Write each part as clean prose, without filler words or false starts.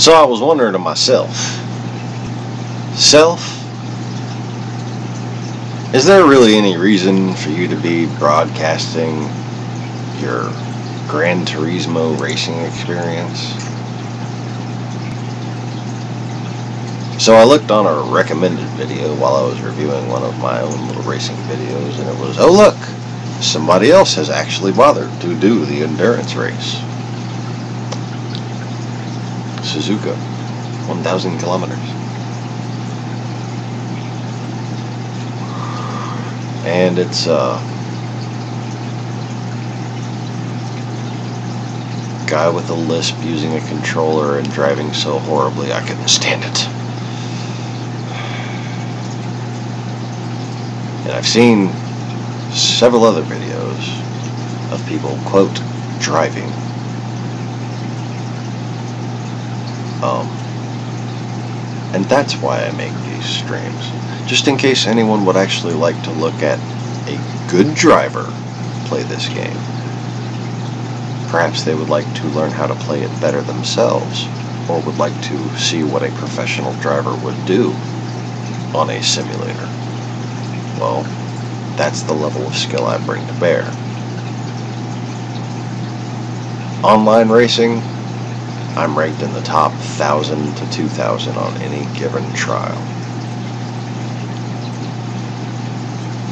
So I was wondering to myself, is there really any reason for you to be broadcasting your Gran Turismo racing experience? So I looked on a recommended video while I was reviewing one of my own little racing videos, and it was, oh look, somebody else has actually bothered to do the endurance race. Suzuka, 1,000 kilometers. And it's guy with a lisp using a controller and driving so horribly I couldn't stand it. And I've seen several other videos of people, quote, driving. And that's why I make these streams. Just in case anyone would actually like to look at a good driver play this game. Perhaps they would like to learn how to play it better themselves, or would like to see what a professional driver would do on a simulator. Well, that's the level of skill I bring to bear. Online racing, I'm ranked in the top 1,000 to 2,000 on any given trial.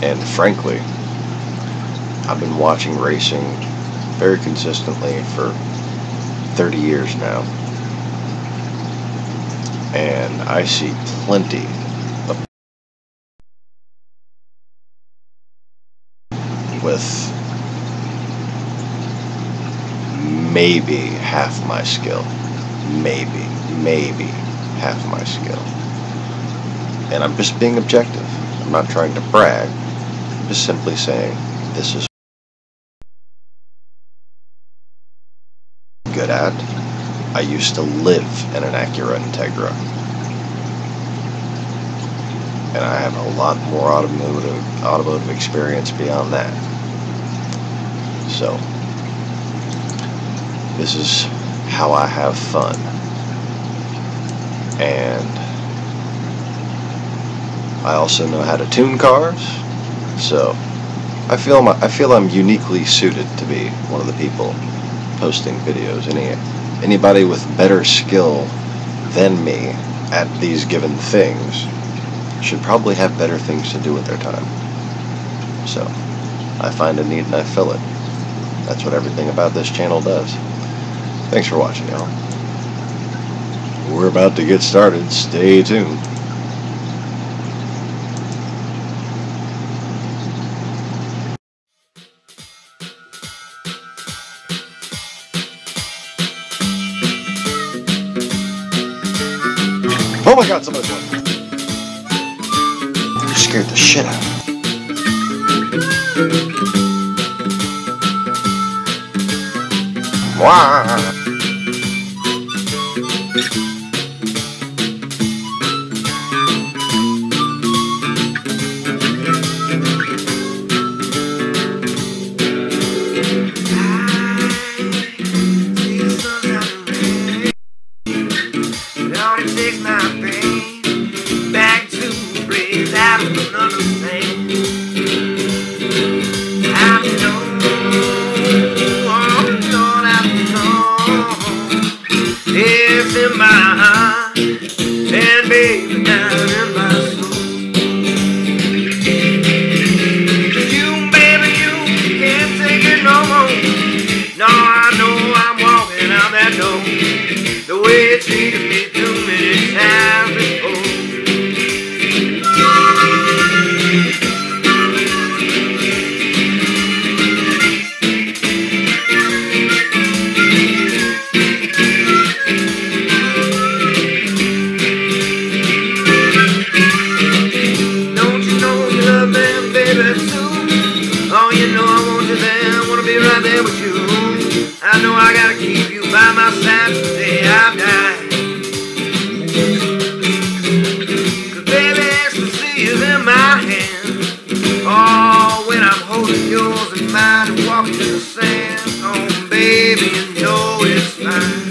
And frankly, I've been watching racing very consistently for 30 years now. And I see plenty of with maybe half my skill. Maybe half my skill. And I'm just being objective. I'm not trying to brag. I'm just simply saying this is good at. I used to live in an Acura Integra. And I have a lot more automotive experience beyond that. So, this is how I have fun. And I also know how to tune cars. So, I feel I'm uniquely suited to be one of the people posting videos. Anybody with better skill than me at these given things should probably have better things to do with their time. So, I find a need and I fill it. That's what everything about this channel does. Thanks for watching, y'all. We're about to get started. Stay tuned. Oh my God, somebody's running. You scared the shit out of me. Wow. Baby, you know it's fine.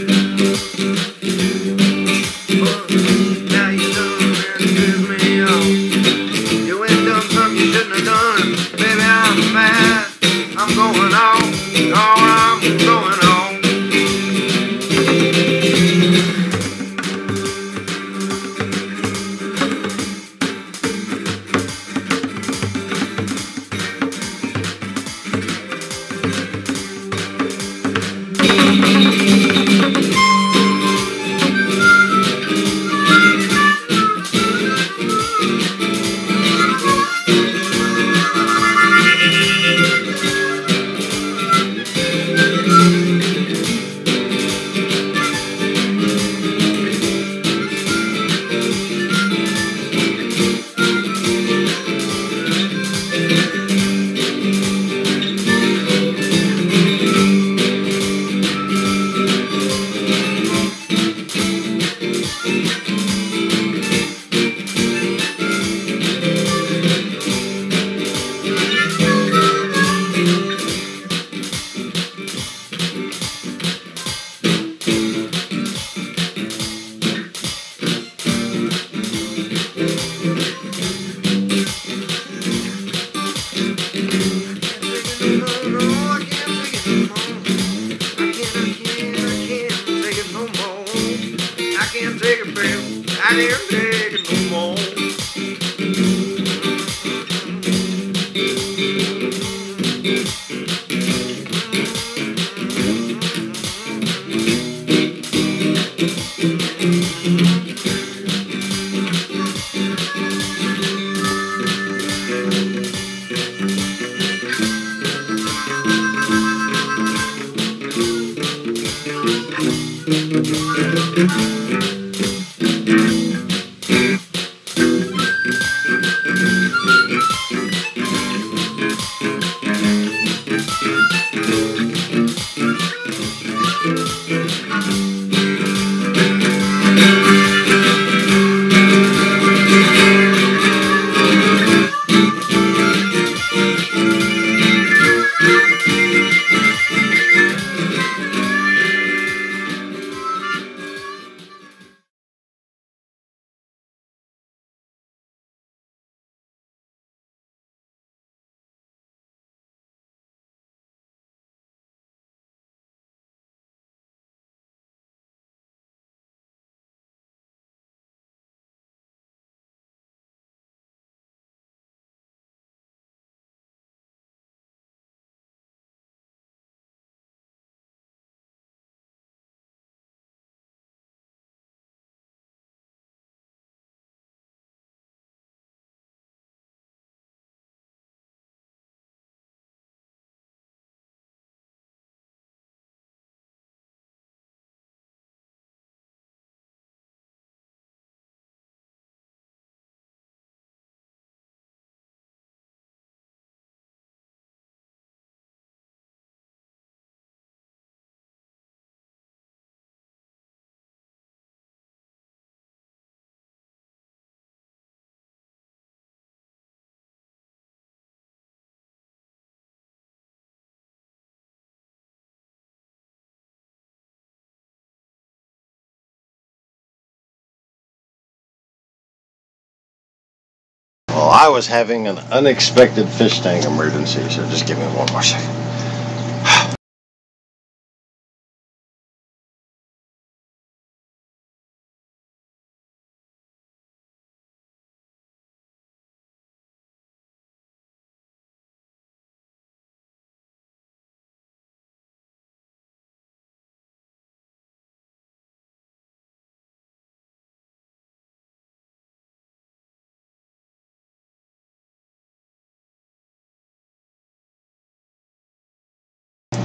Well, I was having an unexpected fish tank emergency, so just give me one more second.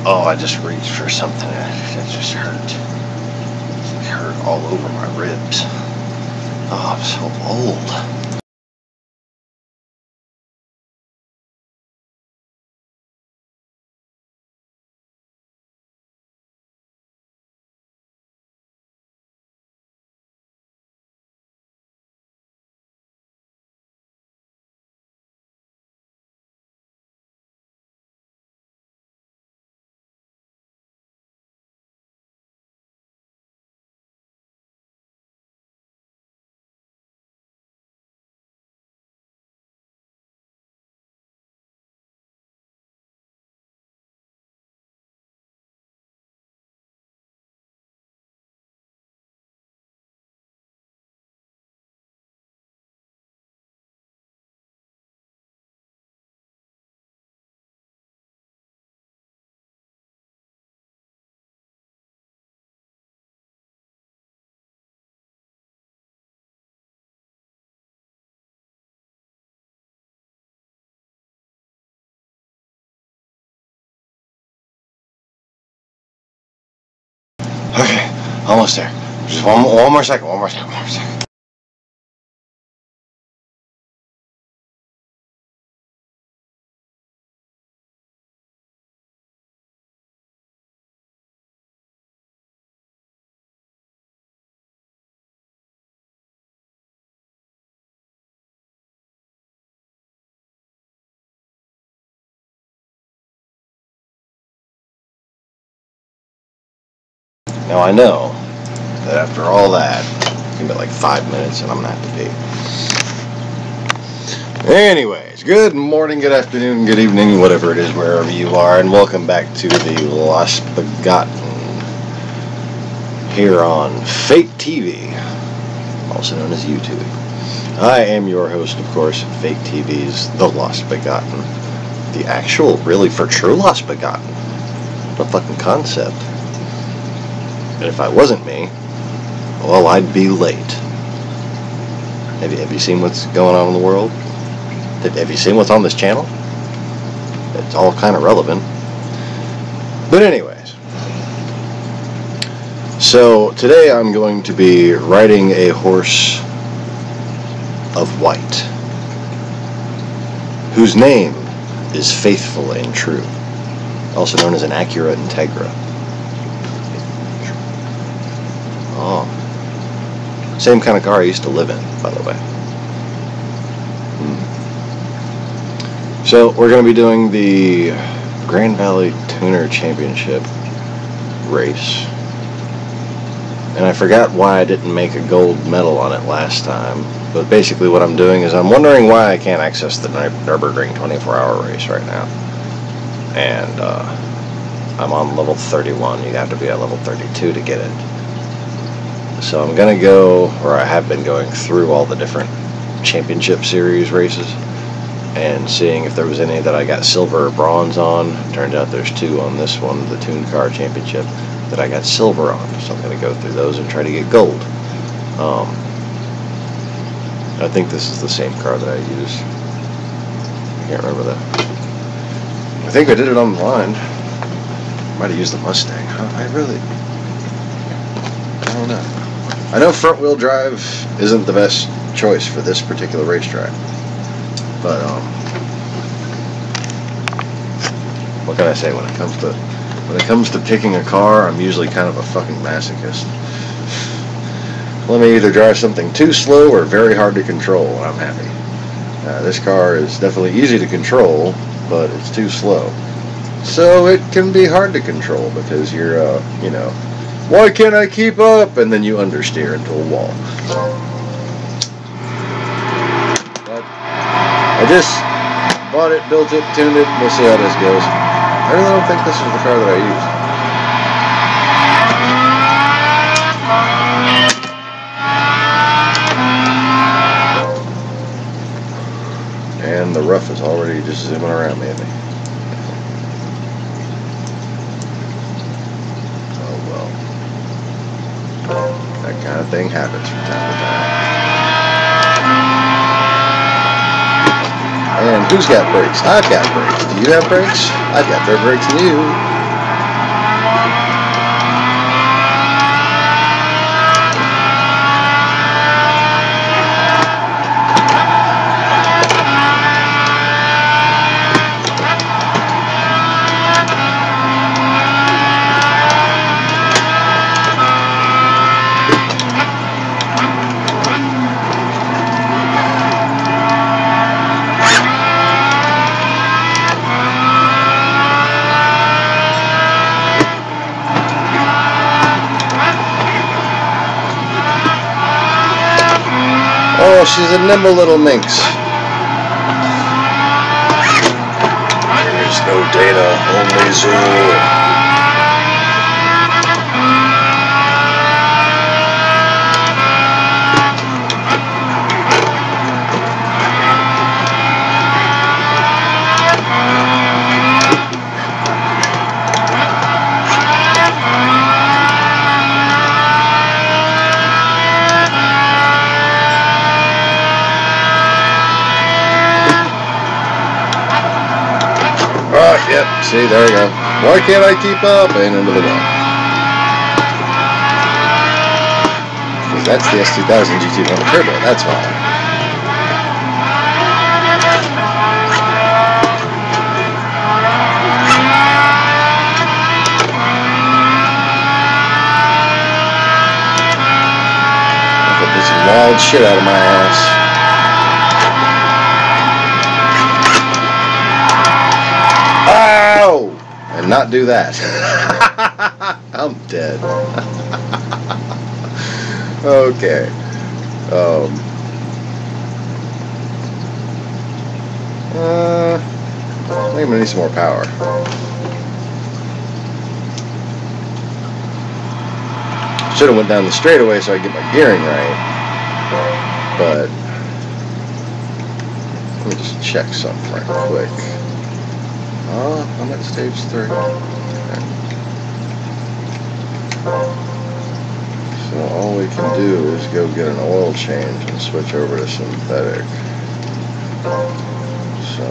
Oh, I just reached for something and it just hurt. It hurt all over my ribs. Oh, I'm so old. Okay, almost there. Just one more second. Now I know that after all that, it's gonna be like 5 minutes and I'm gonna have to pee. Anyways, good morning, good afternoon, good evening, whatever it is, wherever you are, and welcome back to TheLostBegotten here on Fate TV. also known as YouTube. I am your host, of course, Fake TV's The Lost Begotten. The actual, really for true Lost Begotten. What a fucking concept. And if I wasn't me, well, I'd be late. Have you seen what's going on in the world? Have you seen what's on this channel? It's all kind of relevant. But anyways. So, today I'm going to be riding a horse of white, whose name is Faithful and True, also known as an Acura Integra. Oh. Same kind of car I used to live in, by the way. So, we're going to be doing the Grand Valley Tuner Championship race. And I forgot why I didn't make a gold medal on it last time. But basically what I'm doing is I'm wondering why I can't access the Nürburgring 24-hour race right now. And I'm on level 31. You have to be at level 32 to get it. So I'm going to go, or I have been going through all the different championship series races and seeing if there was any that I got silver or bronze on. Turns out there's two on this one, the Tune Car Championship, that I got silver on. So I'm going to go through those and try to get gold. I think this is the same car that I use. I can't remember that. I think I did it online. Might have used the Mustang. I don't know. I know front wheel drive isn't the best choice for this particular racetrack. But what can I say when it comes to picking a car? I'm usually kind of a fucking masochist. Let me either drive something too slow or very hard to control, and I'm happy. This car is definitely easy to control, but it's too slow. So it can be hard to control because you're, why can't I keep up? And then you understeer into a wall. But I just bought it, built it, tuned it, we'll see how this goes. I really don't think this is the car that I used. And the rough is already just zooming around me. Oh well. That kind of thing happens from time to time. And who's got brakes? I've got brakes. Do you have brakes? I've got better brakes than you. Oh, she's a nimble little minx. There's no data, only Zool. Yep, see, there you go. Why can't I keep up? And into the wall. Because that's the S2000 GT1 Turbo, that's why. I put this wild shit out of my ass. Ow! And not do that. I'm dead. Okay. I think I'm gonna need some more power. Should have went down the straightaway so I could get my gearing right. But let me just check something right quick. I'm at stage 3. Okay. So all we can do is go get an oil change and switch over to synthetic. So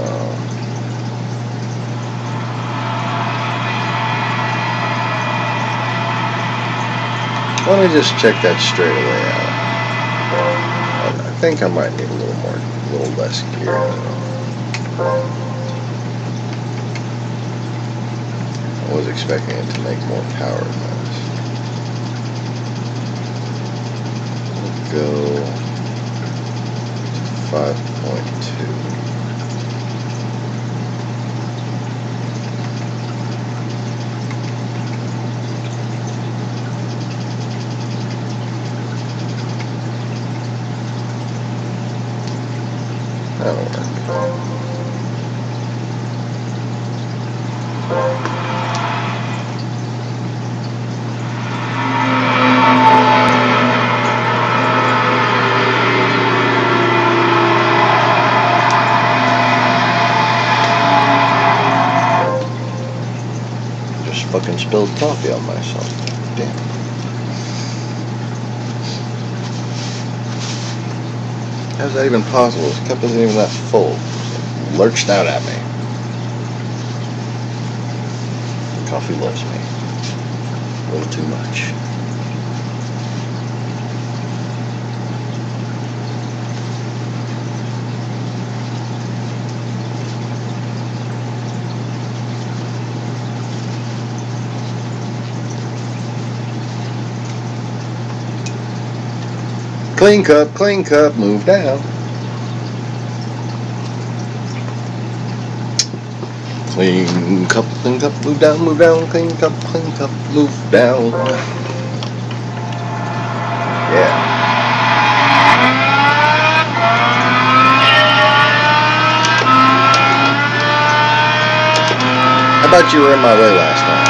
let me just check that straight away out. I think I might need a little less gear. I was expecting it to make more power than this. We'll go to 5.2. That'll work. Just fucking spilled coffee on myself. Damn. How's that even possible? This cup isn't even that full. It lurched out at me. Coffee loves me. A little too much. Clean cup, move down. Clean cup, move down, clean cup, move down. Yeah. How about you were in my way last time?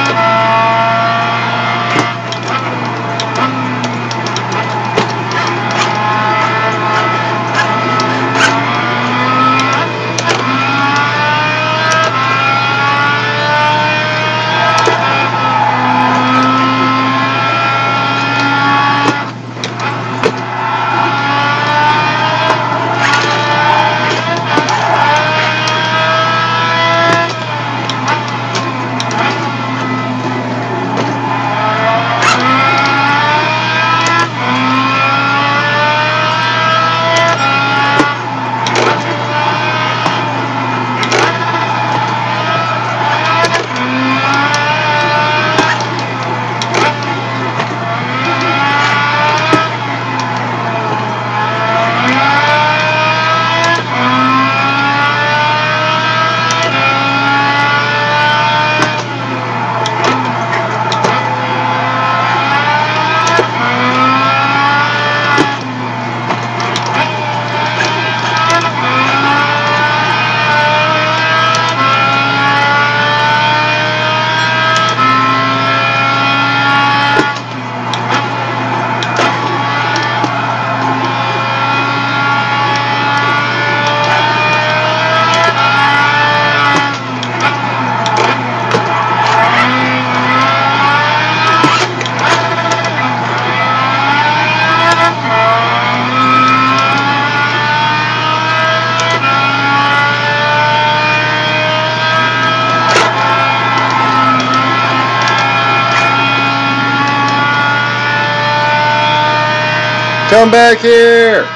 Come back here!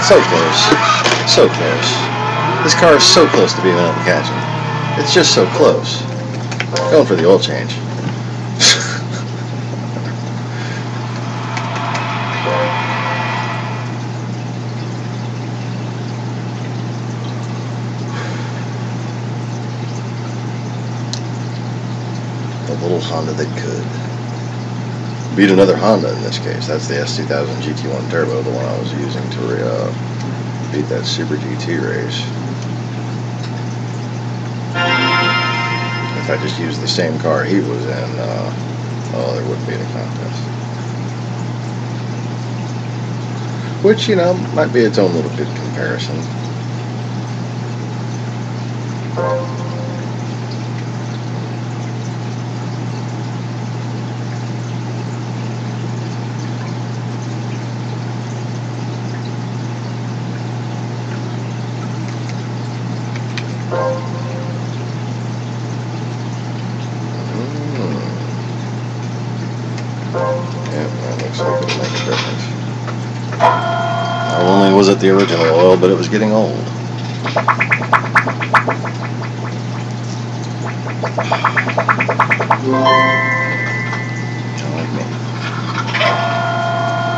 So close. So close. This car is so close to being able to catch him. It's just so close. Going for the oil change. The little Honda that could. Beat another Honda in this case. That's the S2000 GT1 Turbo, the one I was using to beat that Super GT race. If I just used the same car he was in, oh, there wouldn't be any contest. Which, you know, might be its own little good comparison. Not only was it the original oil, but it was getting old. Kind of like me.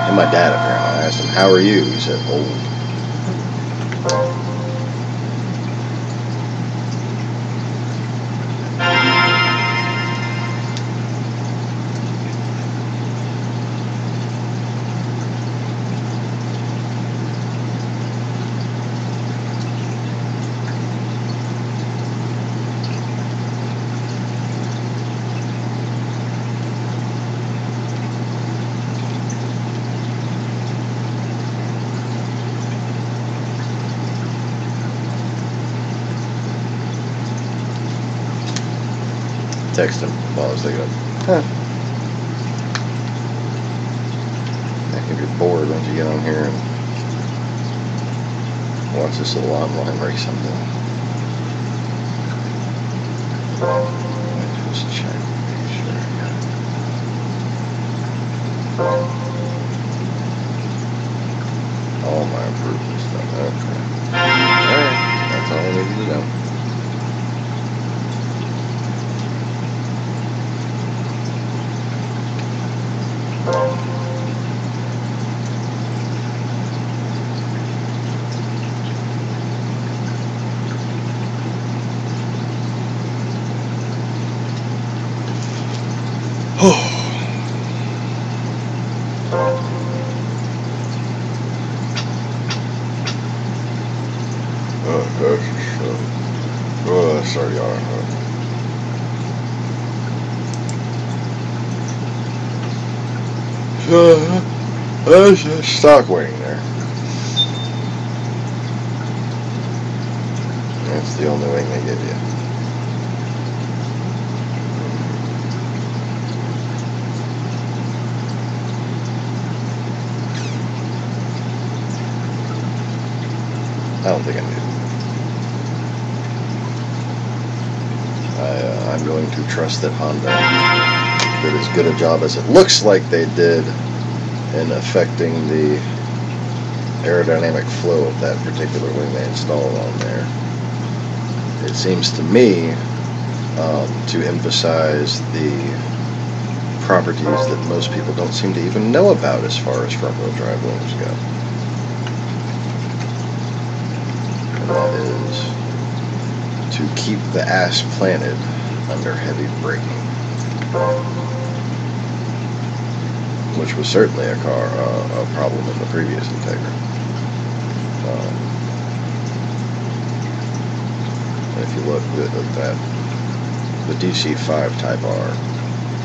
And my dad, apparently. I asked him, "How are you?" He said, "Old." Text him while I was thinking, huh. Heck, if you're bored, why don't you get on here and watch this little online race sometime? Just check, make sure I got it. All my improvements done. Okay. Alright, that's all I needed to know. Sorry, that's just stock waiting there. That's the only wing they give you. I don't think I need it. I'm going to trust that Honda did as good a job as it looks like they did in affecting the aerodynamic flow of that particular wing they installed on there. It seems to me to emphasize the properties that most people don't seem to even know about as far as front-wheel drive wings go. And that is to keep the ass planted under heavy braking, which was certainly a problem in the previous Integra. And if you look at that, the DC5 Type R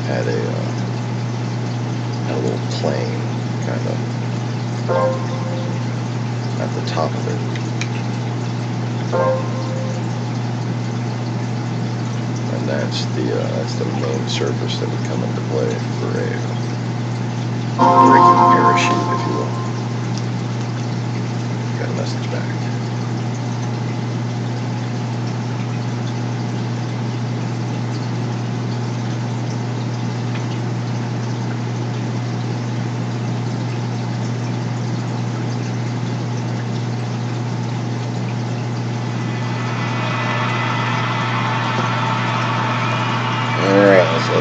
had a little plane kind of at the top of it. And that's the main surface that would come into play for a braking parachute, if you will. Got a message back.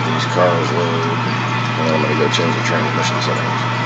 let these cars load, and then I'm going to go change the transmission settings.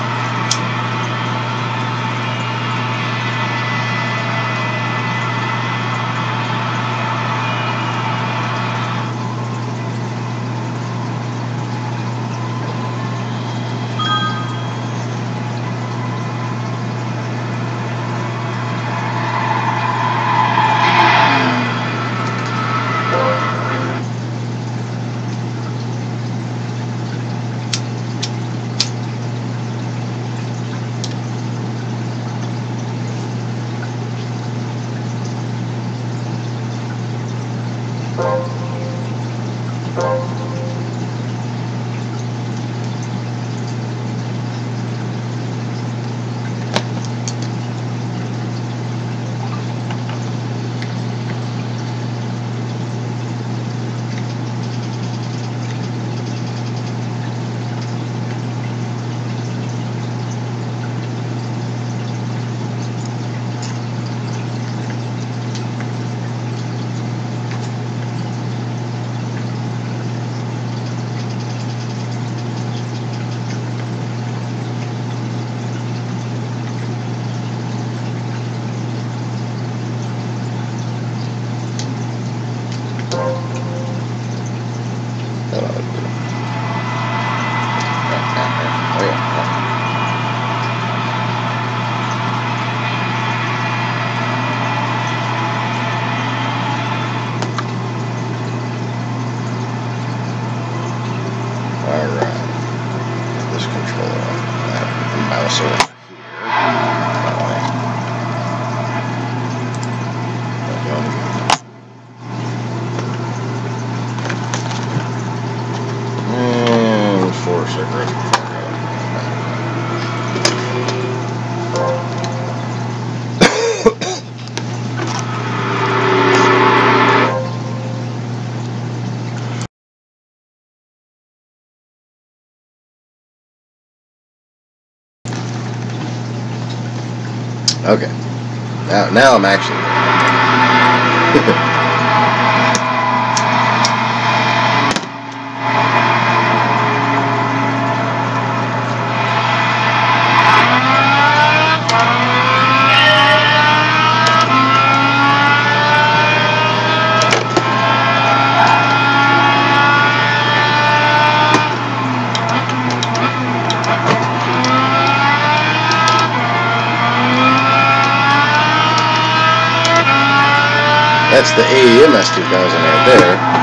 Okay, now I'm actually That's the AEMS 2000 right there.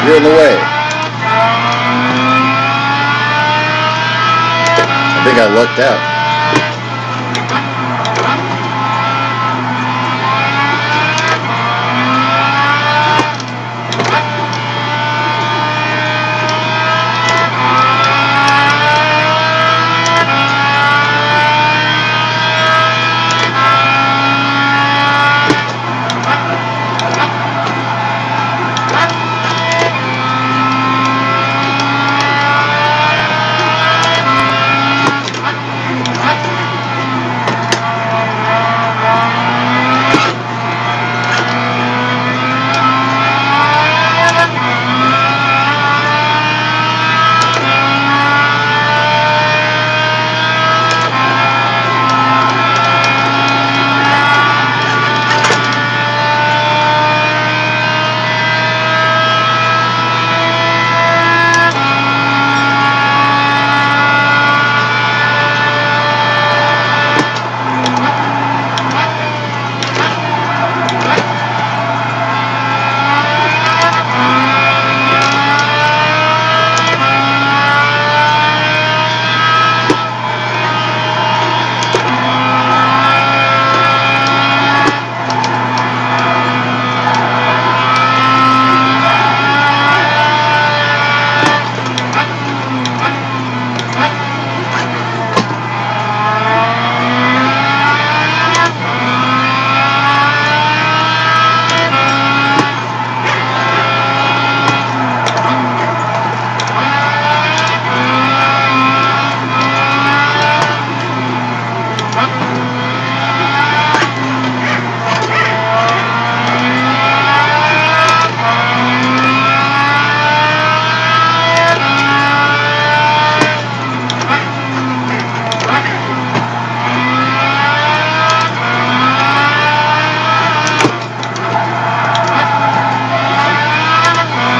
You're in the way. I think I lucked out.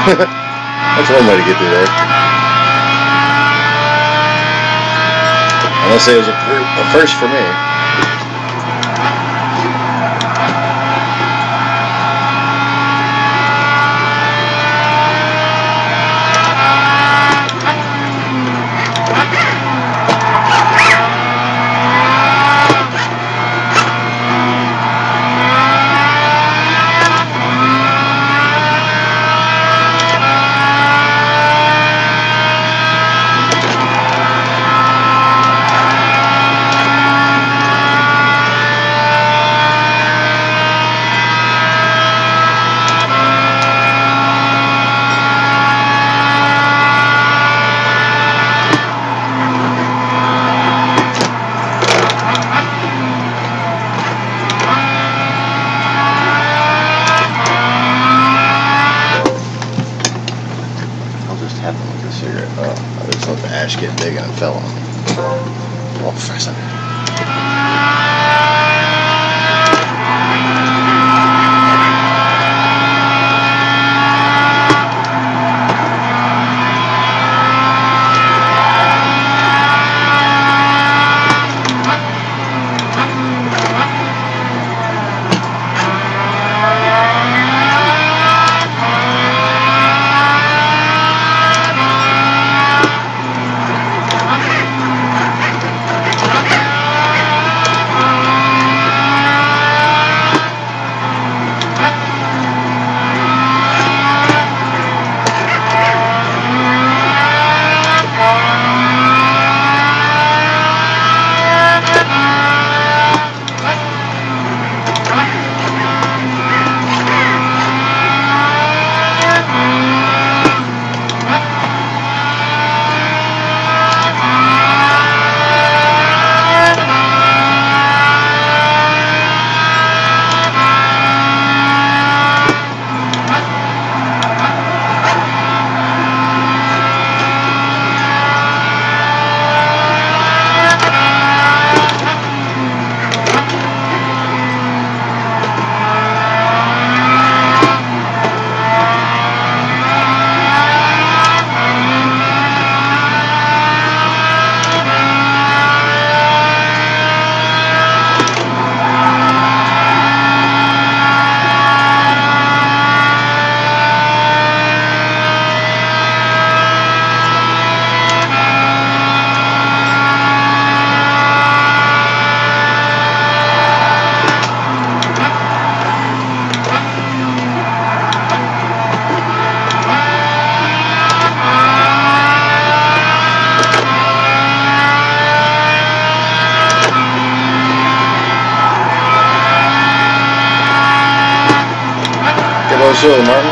That's one way to get through there. Unless it was a first for me. Get big and it fell on. Oh, fascinating. Sure, Martin.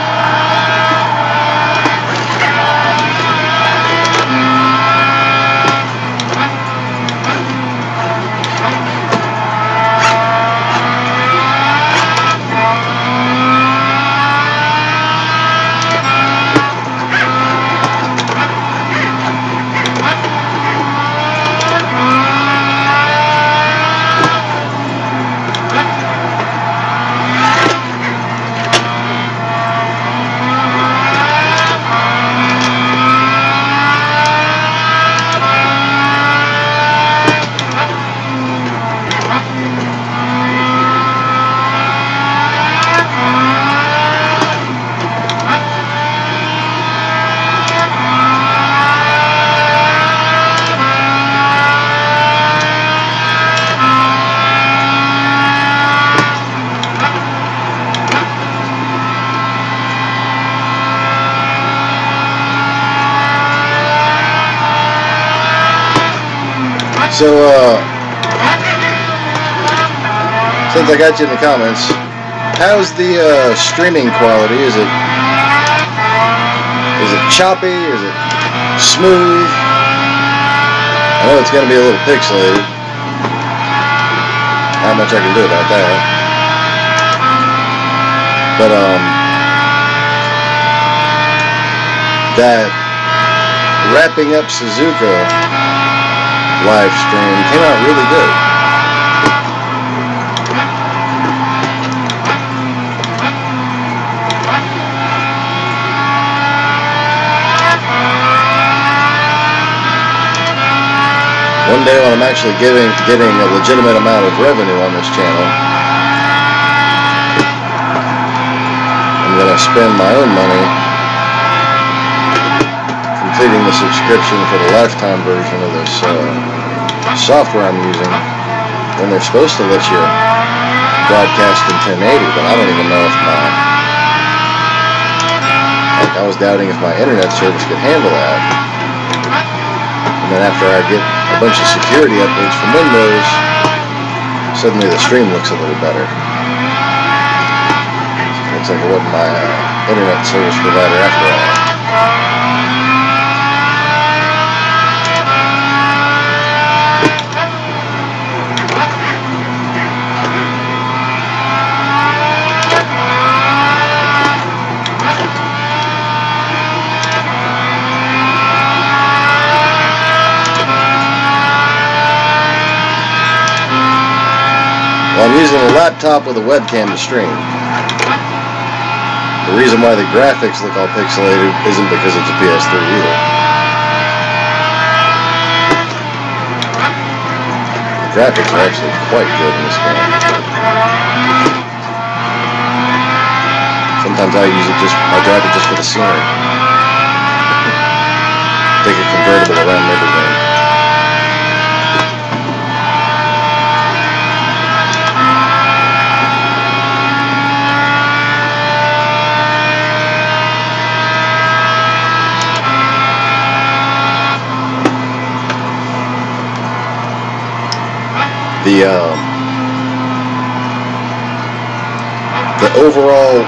So, since I got you in the comments, how's the streaming quality? Is it choppy? Is it smooth? I know it's going to be a little pixelated. Not much I can do about that. But that wrapping up Suzuka live stream came out really good. one day when I'm actually getting a legitimate amount of revenue on this channel, I'm going to spend my own money completing the subscription for the lifetime version of this software I'm using, when they're supposed to let you broadcast in 1080, but I don't even know if I was doubting if my internet service could handle that. And then after I get a bunch of security updates from Windows, suddenly the stream looks a little better. Looks like it wasn't my internet service provider after all. Well, I'm using a laptop with a webcam to stream. The reason why the graphics look all pixelated isn't because it's a PS3 either. The graphics are actually quite good in this game. Sometimes I drive it just for the scenery. Take a convertible around everything. The overall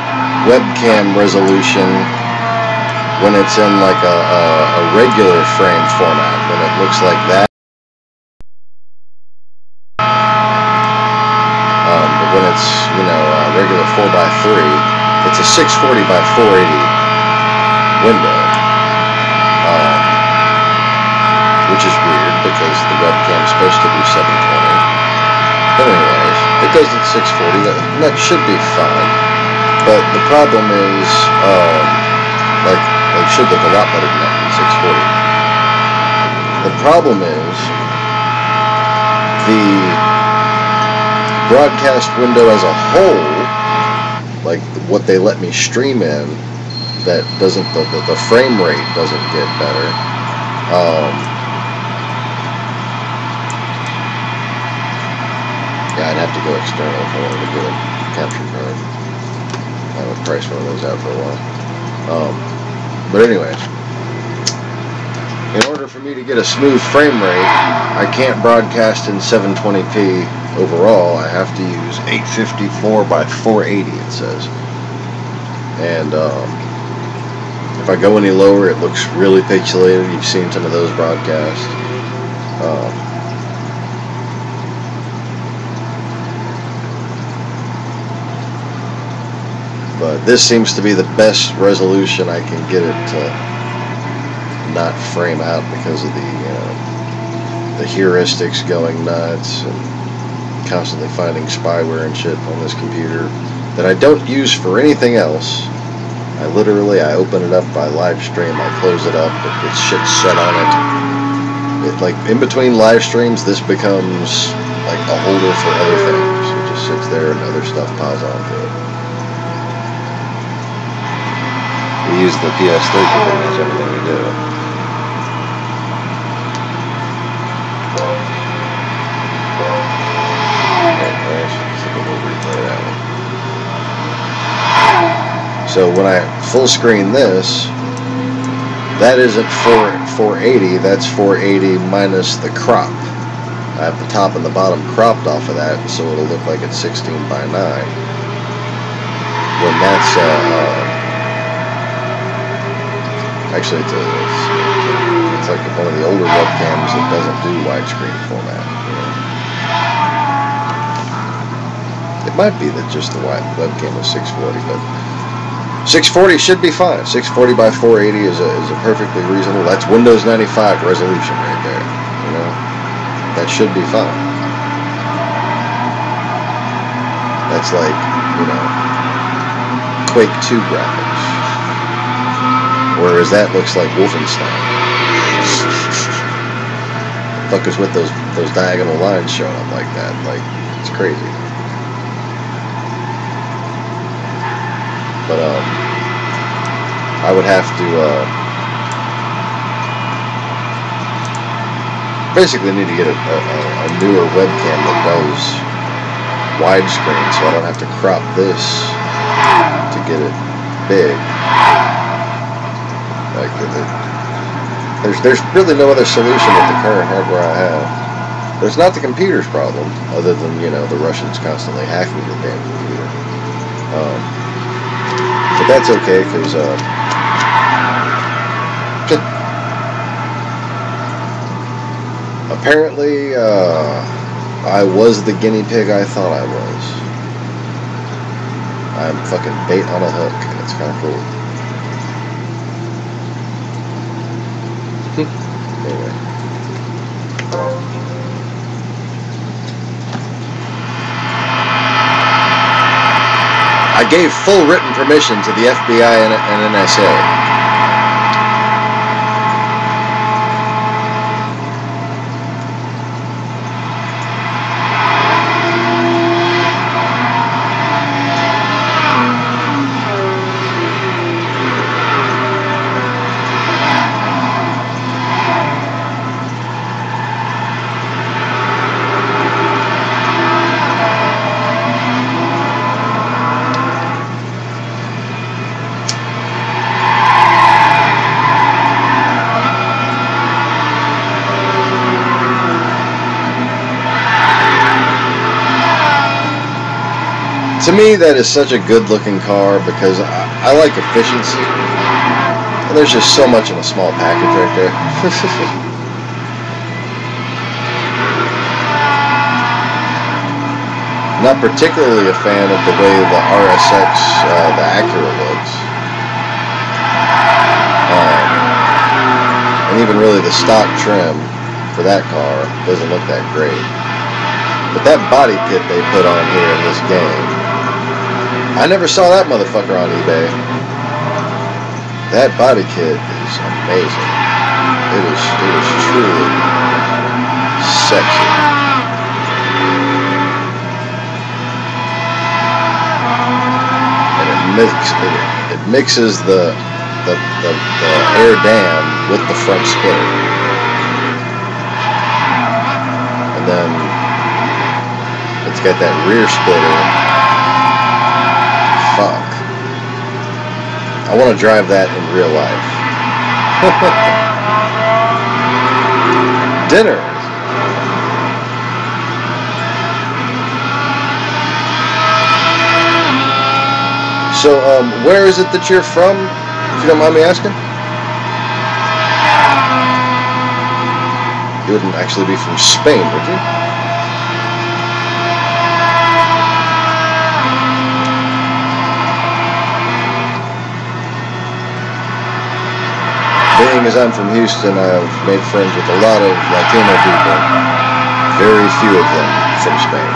webcam resolution, when it's in like a regular frame format, when it looks like that, but when it's, regular 4:3, it's a 640 by 480 window, which is weird because the webcam is supposed to be 720. But anyways, it does at 640, and that should be fine. But the problem is, it should look a lot better than that in 640. The problem is, the broadcast window as a whole, like what they let me stream in, that doesn't, the frame rate doesn't get better. Yeah, I'd have to go external if I wanted to get a capture card. I haven't priced one of those out for a while. But anyways, in order for me to get a smooth frame rate, I can't broadcast in 720p overall. I have to use 854 by 480, it says. And if I go any lower, it looks really pixelated. You've seen some of those broadcasts. But this seems to be the best resolution I can get it to not frame out because of the heuristics going nuts and constantly finding spyware and shit on this computer that I don't use for anything else. I open it up by live stream, I close it up, it gets shit set on it. Like in between live streams, this becomes like a holder for other things. It just sits there and other stuff piles onto it. We use the PS3 for pretty much everything we do. So when I full screen this, that isn't 480, that's 480 minus the crop. I have the top and the bottom cropped off of that, so it'll look like it's 16:9. When that's actually, it's like one of the older webcams that doesn't do widescreen format. It might be that just the webcam is 640, but 640 should be fine. 640 by 480 is a perfectly reasonable. That's Windows 95 resolution right there. That should be fine. That's like Quake 2 graphics. Whereas that looks like Wolfenstein. motherfuckers with those diagonal lines showing up like that. Like, it's crazy. But I would have to basically need to get a newer webcam that does widescreen, so I don't have to crop this to get it big. Like, there's really no other solution with the current hardware I have. But it's not the computer's problem, other than, you know, the Russians constantly hacking your damn computer. But that's okay, because apparently I was the guinea pig I thought I was. I'm fucking bait on a hook, and it's kind of cool. Anyway. I gave full written permission to the FBI and NSA. To me, that is such a good-looking car because I like efficiency. And there's just so much in a small package right there. Not particularly a fan of the way the RSX, the Acura looks. And even really the stock trim for that car doesn't look that great. But that body kit they put on here in this game, I never saw that motherfucker on eBay. That body kit is amazing. It is truly sexy. And it mixes the air dam with the front splitter. And then it's got that rear splitter. Fuck. I want to drive that in real life. Dinner. So, where is it that you're from, if you don't mind me asking? You wouldn't actually be from Spain, would you? Being as I'm from Houston, I've made friends with a lot of Latino people. Very few of them from Spain.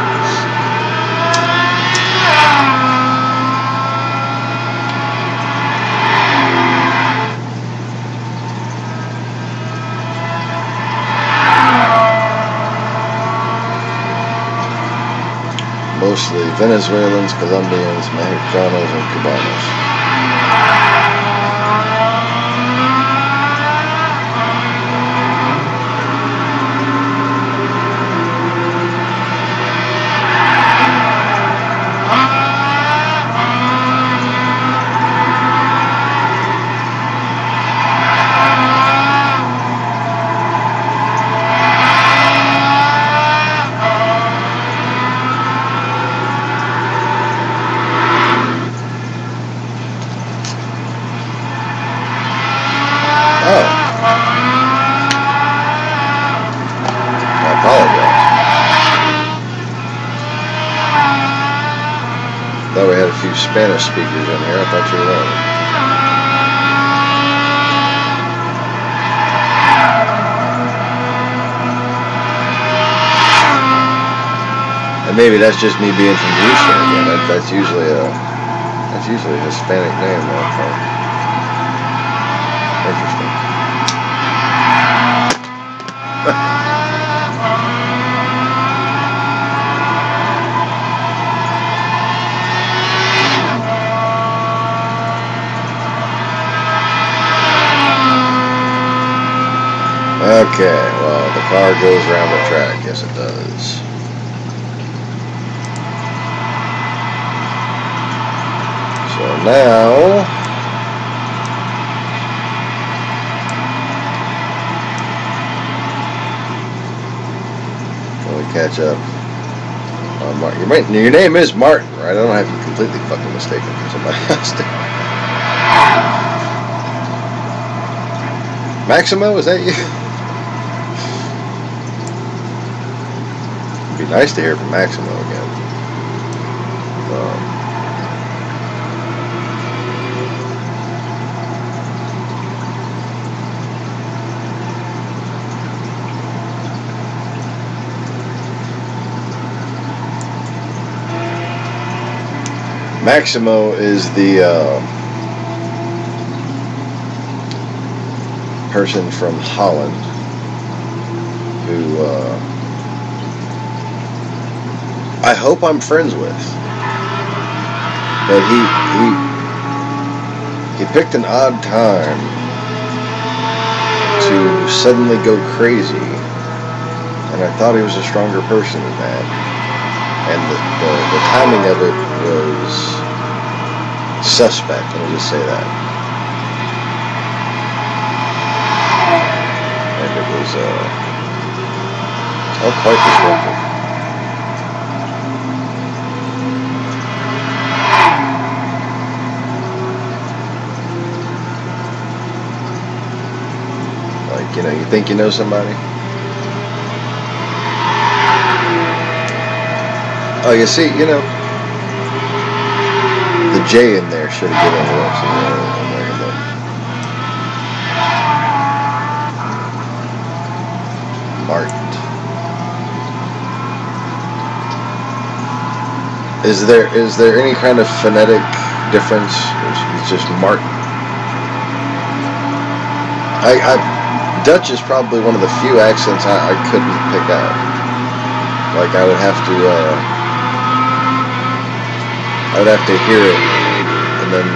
Mostly Venezuelans, Colombians, Mexicanos, and Cubanos. Thought we had a few Spanish speakers in here. I thought you were one. And maybe that's just me being from Houston again. That's usually a Hispanic name, though. Interesting. Okay, well, the car goes around the track. Yes, it does. So now, can we catch up on Martin? Your name is Martin, right? I don't have you completely fucking mistaken for somebody else. Maximo, is that you? It'd be nice to hear from Maximo again. Maximo is the person from Holland who I hope I'm friends with. But he picked an odd time to suddenly go crazy, and I thought he was a stronger person than that. And the timing of it was suspect, let me just say that. And it was quite disruptive. Like, you know, you think you know somebody? Oh, you see, you know, the J in there should have given it away. Martin. Is there any kind of phonetic difference? It's just Martin. Dutch is probably one of the few accents I couldn't pick out. Like I would have to hear it and then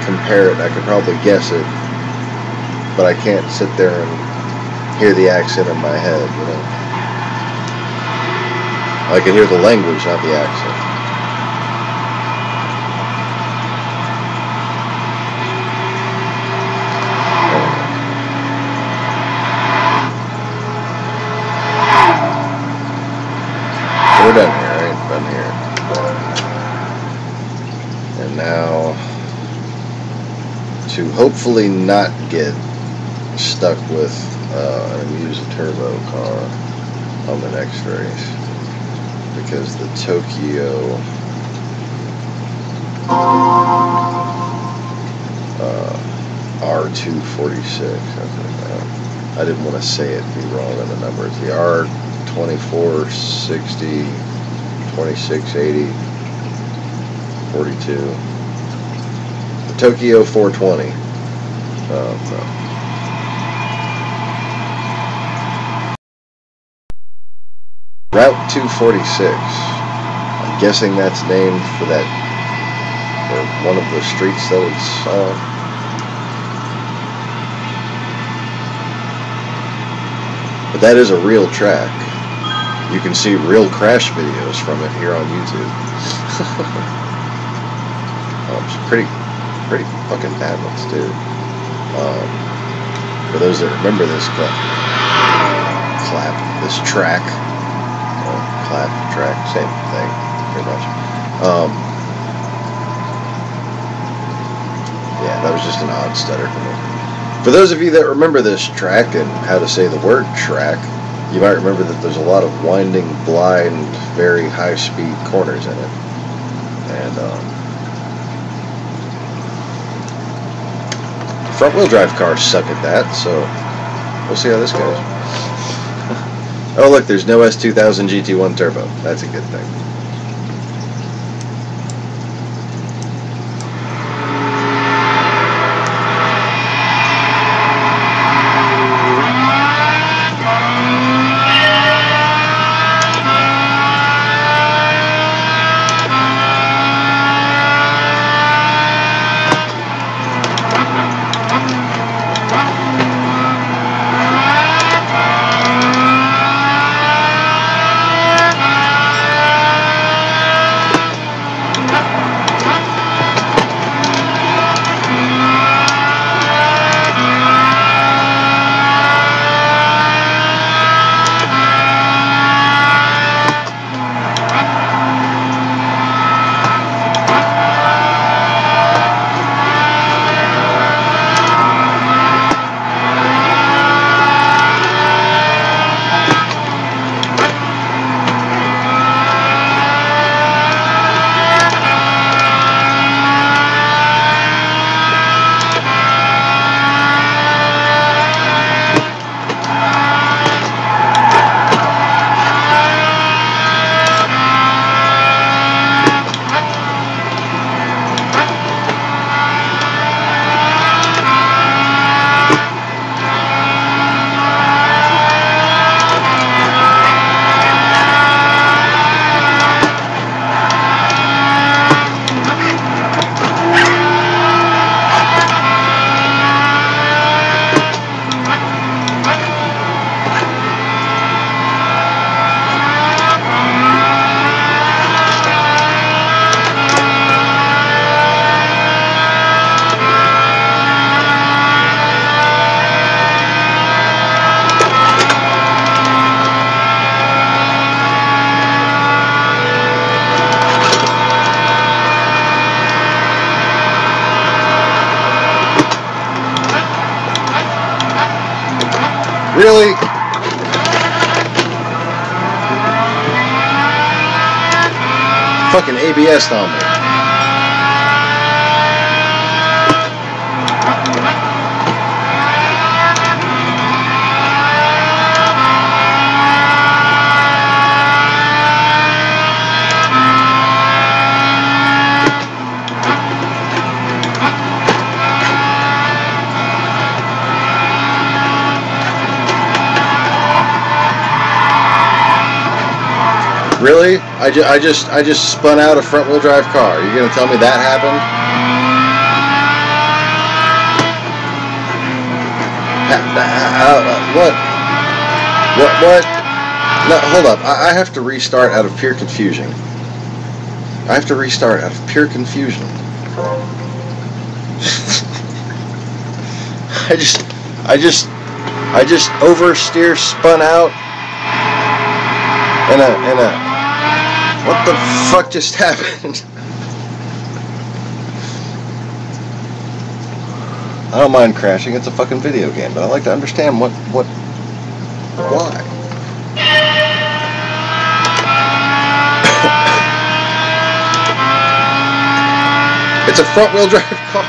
compare it. I could probably guess it, but I can't sit there and hear the accent in my head, you know. I can hear the language, not the accent. We're done here, right? Done here. And now, to hopefully not get stuck with an Amusa Turbo car on the next race, because the Tokyo R246, I didn't want to say it and be wrong on the number. It's the R2460 2680 42. The Tokyo 420. Route 246. I'm guessing that's named for that, or one of the streets that it's on. But that is a real track. You can see real crash videos from it here on YouTube. Some pretty fucking bad ones too. For those that remember this track, track, same thing, pretty much. Yeah, that was just an odd stutter for me. For those of you that remember this track and how to say the word track, you might remember that there's a lot of winding, blind, very high-speed corners in it. And front-wheel drive cars suck at that, so we'll see how this goes. Oh, look, there's no S2000 GT1 Turbo. That's a good thing. Really? Fucking ABS on me. Really? I just spun out a front wheel drive car. You're gonna tell me that happened? What? What? No, hold up. I have to restart out of pure confusion. I have to restart out of pure confusion. I just oversteer, spun out, and a. What the fuck just happened? I don't mind crashing. It's a fucking video game, but I like to understand why. It's a front-wheel drive car.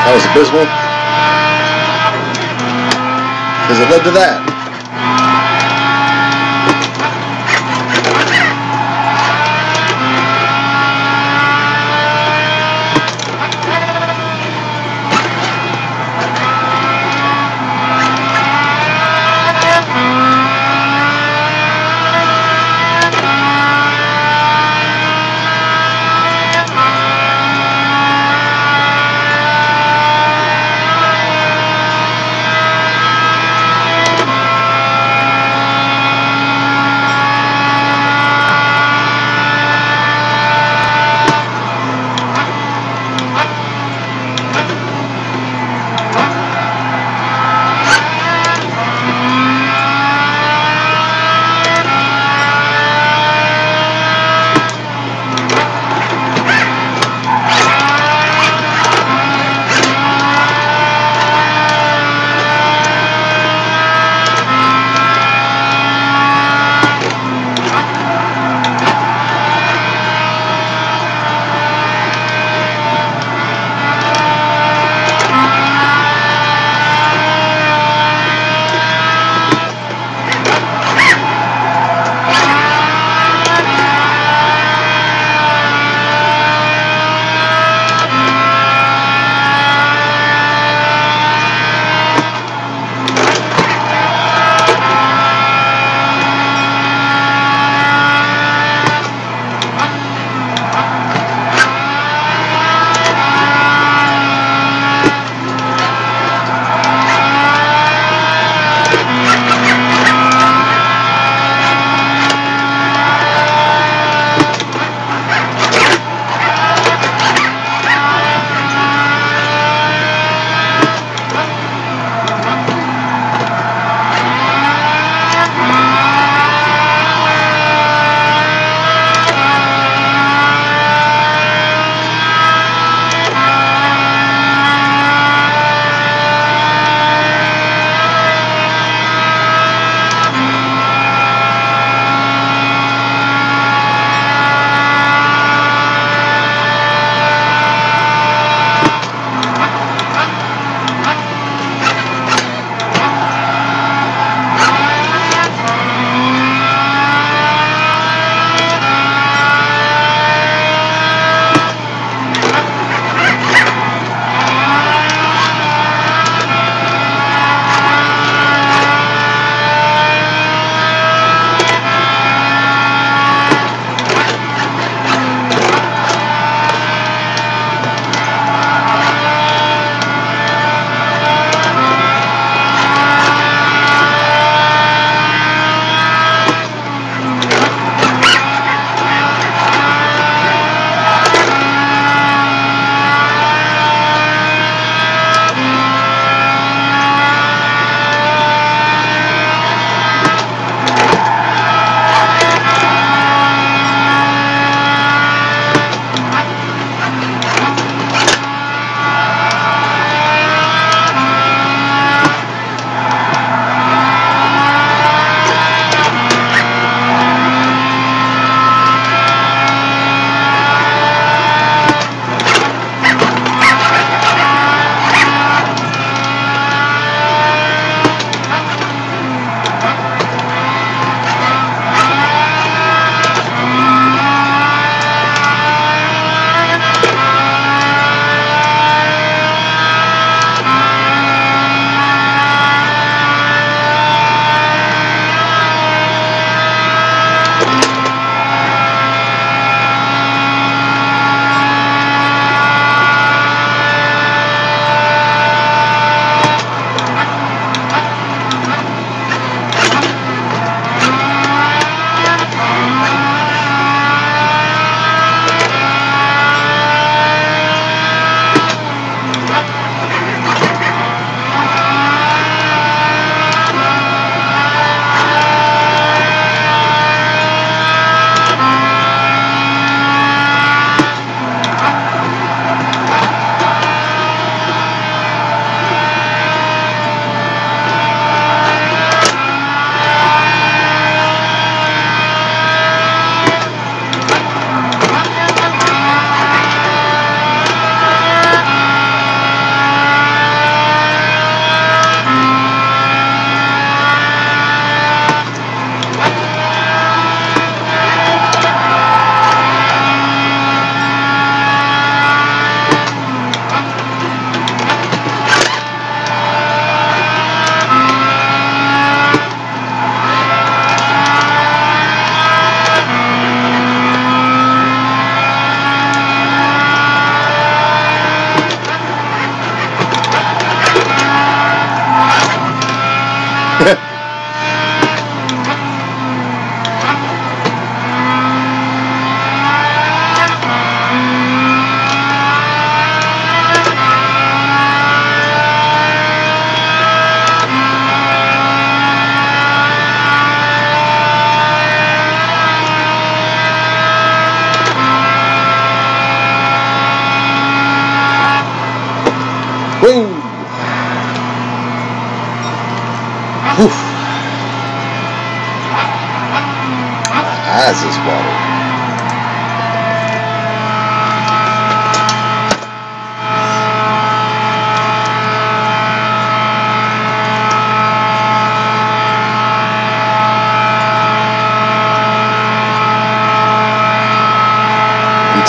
That was abysmal. Because it led to that.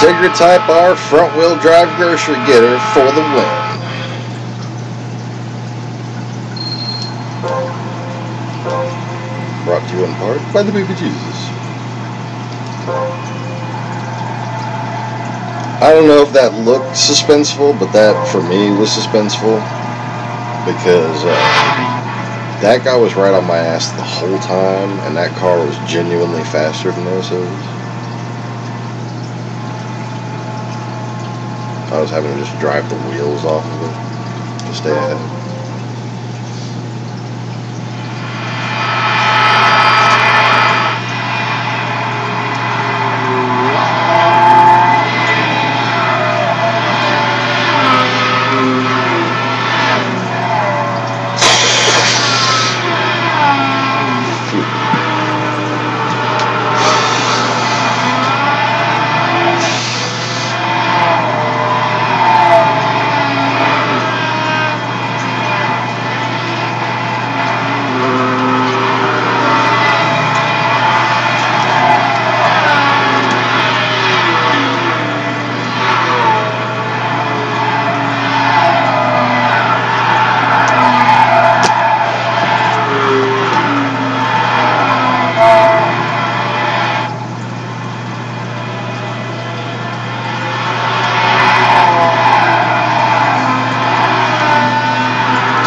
Integra Type R front-wheel drive grocery getter for the win. Brought to you in part by the Baby Jesus. I don't know if that looked suspenseful, but that for me was suspenseful because that guy was right on my ass the whole time, and that car was genuinely faster than this is. I was having to just drive the wheels off of it to stay ahead.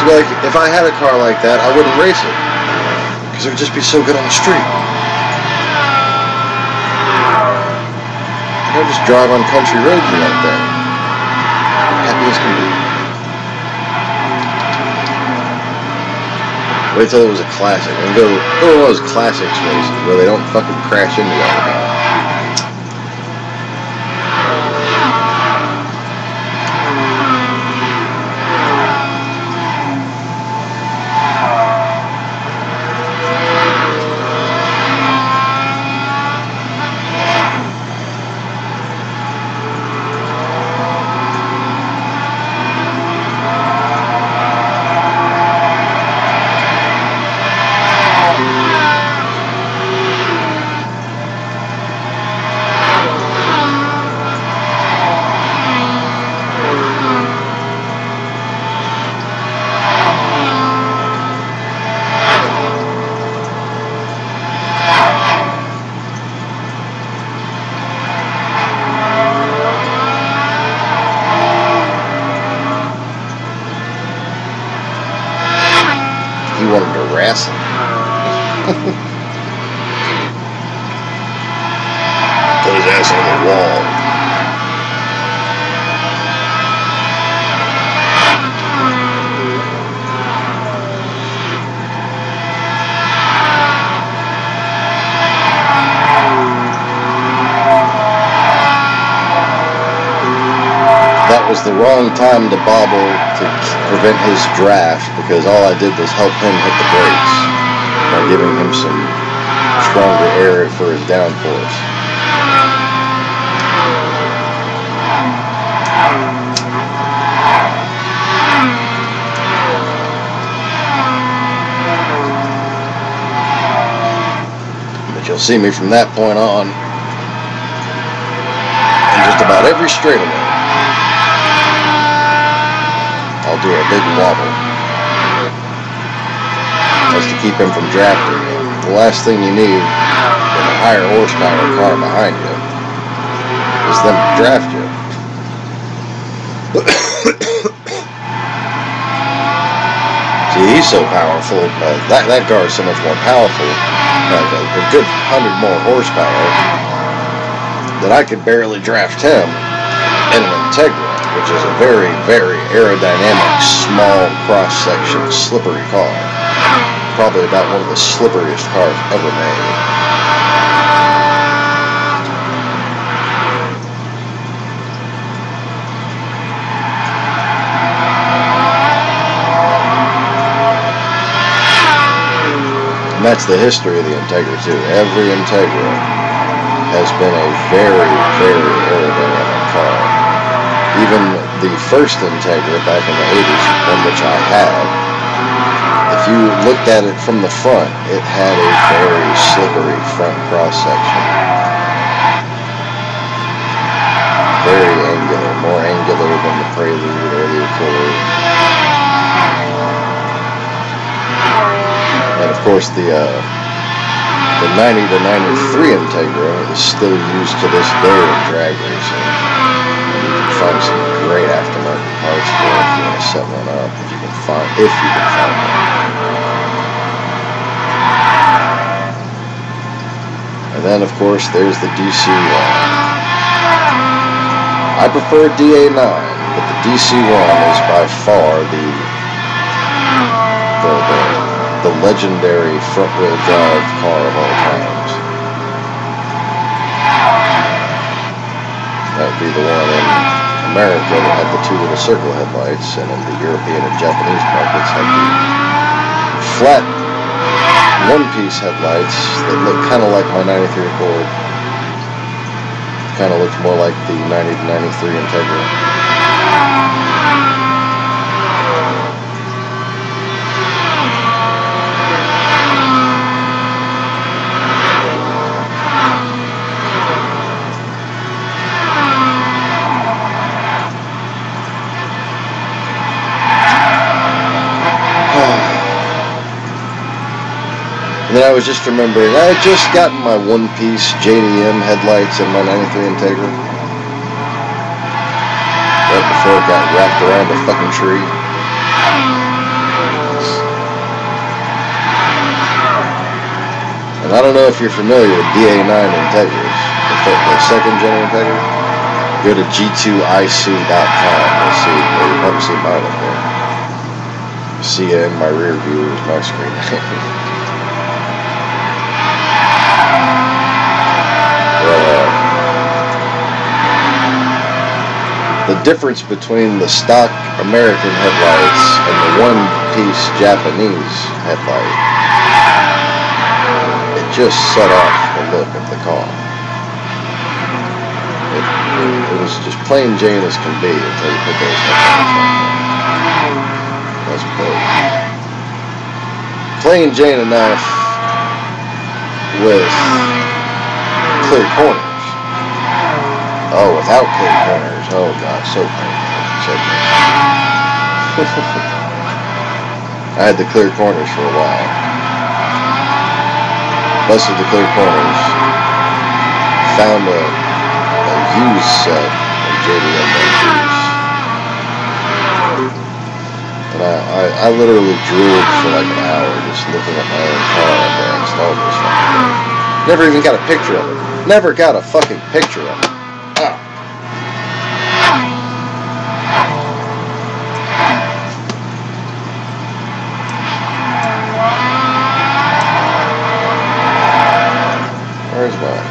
Like, if I had a car like that, I wouldn't race it, because it would just be so good on the street. I would just drive on country roads in that thing. Happy as can be. Wait till it was a classic. And go to one of those classics races where they don't fucking crash into all the time. He wanted to wrestle. Put his ass on the wall. That was the wrong time to bobble to prevent his draft, because all I did was help him hit the brakes by giving him some stronger air for his downforce. But you'll see me from that point on in just about every straightaway. I'll do a big wobble just to keep him from drafting me. The last thing you need in a higher horsepower car behind you is them to draft you. See, he's so powerful. That car is so much more powerful, a good 100 more horsepower, that I could barely draft him in an Integra, which is a very, very aerodynamic, small cross-section, slippery car. Probably about one of the slipperiest cars ever made. And that's the history of the Integra too. Every Integra has been a very, very aerodynamic car. Even the first Integra back in the 80s, one which I had, if you looked at it from the front, it had a very slippery front cross-section. very angular, more angular than the Prelude or the Accord. And of course the 90 to 93 Integra is still used to this day in drag racing. And you can find some great aftermarket parts for it if you want to set one up, if you can find one. And then of course there's the DC1. I prefer DA9, but the DC1 is by far the legendary front-wheel drive car of all times. That would be the one in America that had the two little circle headlights, and in the European and Japanese markets had the flat one-piece headlights that look kind of like my 93 Accord. Kind of looks more like the 90 to 93 Integra. And then I was just remembering, I had just gotten my one-piece JDM headlights in my 93 Integra. Right before it got wrapped around a fucking tree. And I don't know if you're familiar with DA9 Integras, the second gen Integra. Go to g2ic.com. You'll see, or you probably see mine up there. See it in my rear view is my screen name. The difference between the stock American headlights and the one-piece Japanese headlight, it just set off the look of the car. It was just plain Jane as can be until you put those headlights on. That's bold. Plain Jane enough with clear corners. Oh, without clear corners. Oh, God, so painful. So painful. I had the clear corners for a while. Busted the clear corners. Found a used set of JDM batteries. And I literally drooled for like an hour just looking at my own car after I installed this fucking thing. Never even got a picture of it. Never got a fucking picture of it. Oh. Where's mine?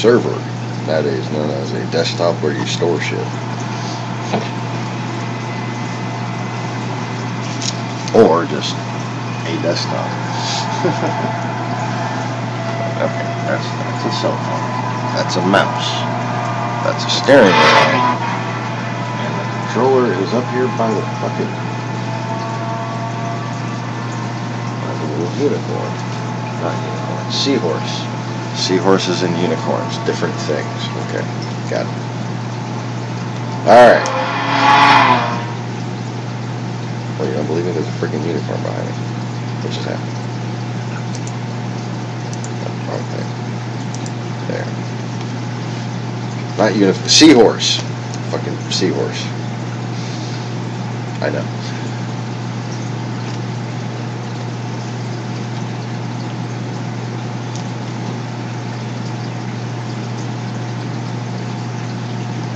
Server, nowadays known as a desktop where you store shit. Or just a desktop. Okay, that's a cell phone. That's a mouse. That's a steering wheel. And the controller is up here by the fucking little unicorn. Not unicorn. Seahorse. Seahorses and unicorns. Different things. Okay, got it. Alright. Oh, you don't believe me? There's a freaking unicorn behind me. What just happened? Wrong thing. There. Not unicorn. Seahorse. Fucking seahorse. I know.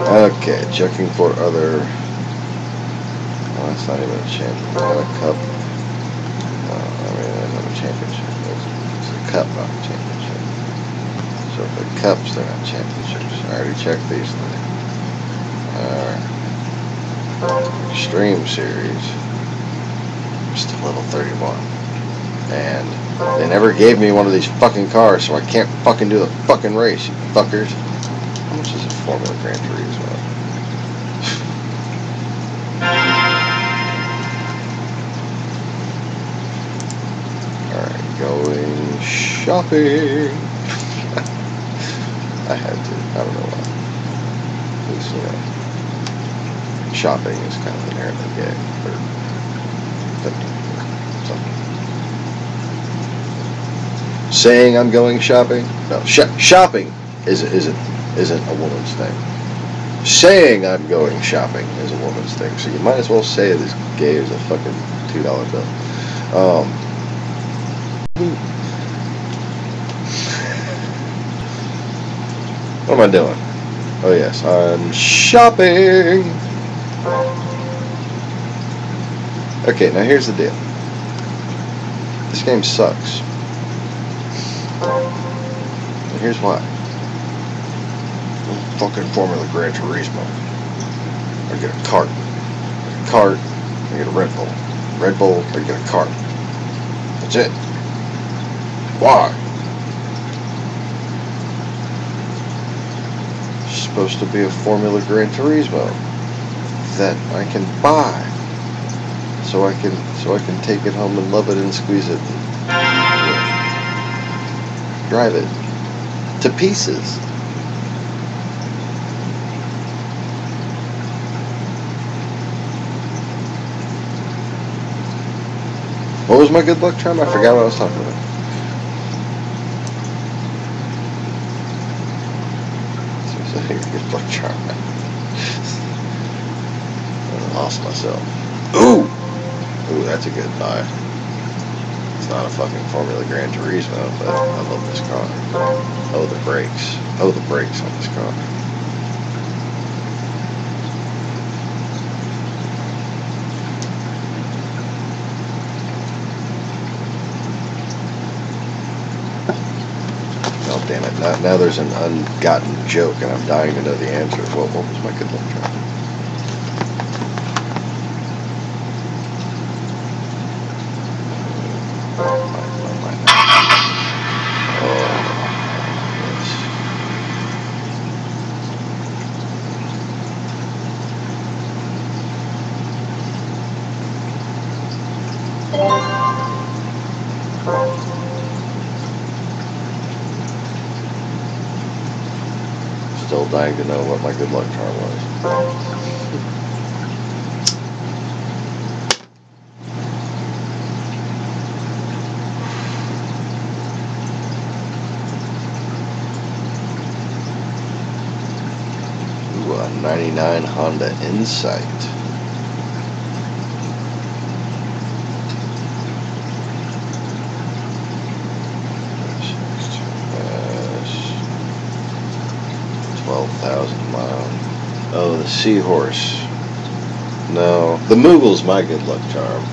Okay, checking for other. Oh, that's not even a champion. Not a cup. No, I mean, that's not a championship. It's a cup, not a championship. So if they're cups, they're not championships. I already checked these three. Extreme Series. Still level 31. And they never gave me one of these fucking cars, so I can't fucking do the fucking race, you fuckers. How much is a Formula Gran Turismo? Alright, going shopping. I had to. I don't know why. At least, shopping is kind of inherently gay. Or something. Saying I'm going shopping? No, shopping isn't a woman's thing. Saying I'm going shopping is a woman's thing. So you might as well say it as gay as a fucking $2 bill. What am I doing? Oh yes, I'm shopping. Okay, now here's the deal. This game sucks. And here's why. Fucking Formula Gran Turismo. I get a cart. I get a Red Bull. Red Bull, I get a cart. That's it. Why? It's supposed to be a Formula Gran Turismo that I can buy. So I can take it home and love it and squeeze it and drive it to pieces. What was my good luck charm? I forgot what I was talking about. Good luck charm. I lost myself. Ooh, that's a good buy. It's not a fucking Formula Gran Turismo, but I love this car. Oh, the brakes. Oh, the brakes on this car. Oh, damn it. Now there's an ungotten joke, and I'm dying to know the answer. What was my good luck charm? Still dying to know what my good luck charm was. Ooh, a 99 Honda Insight. Oh, the seahorse. No, the Moogle's my good luck charm.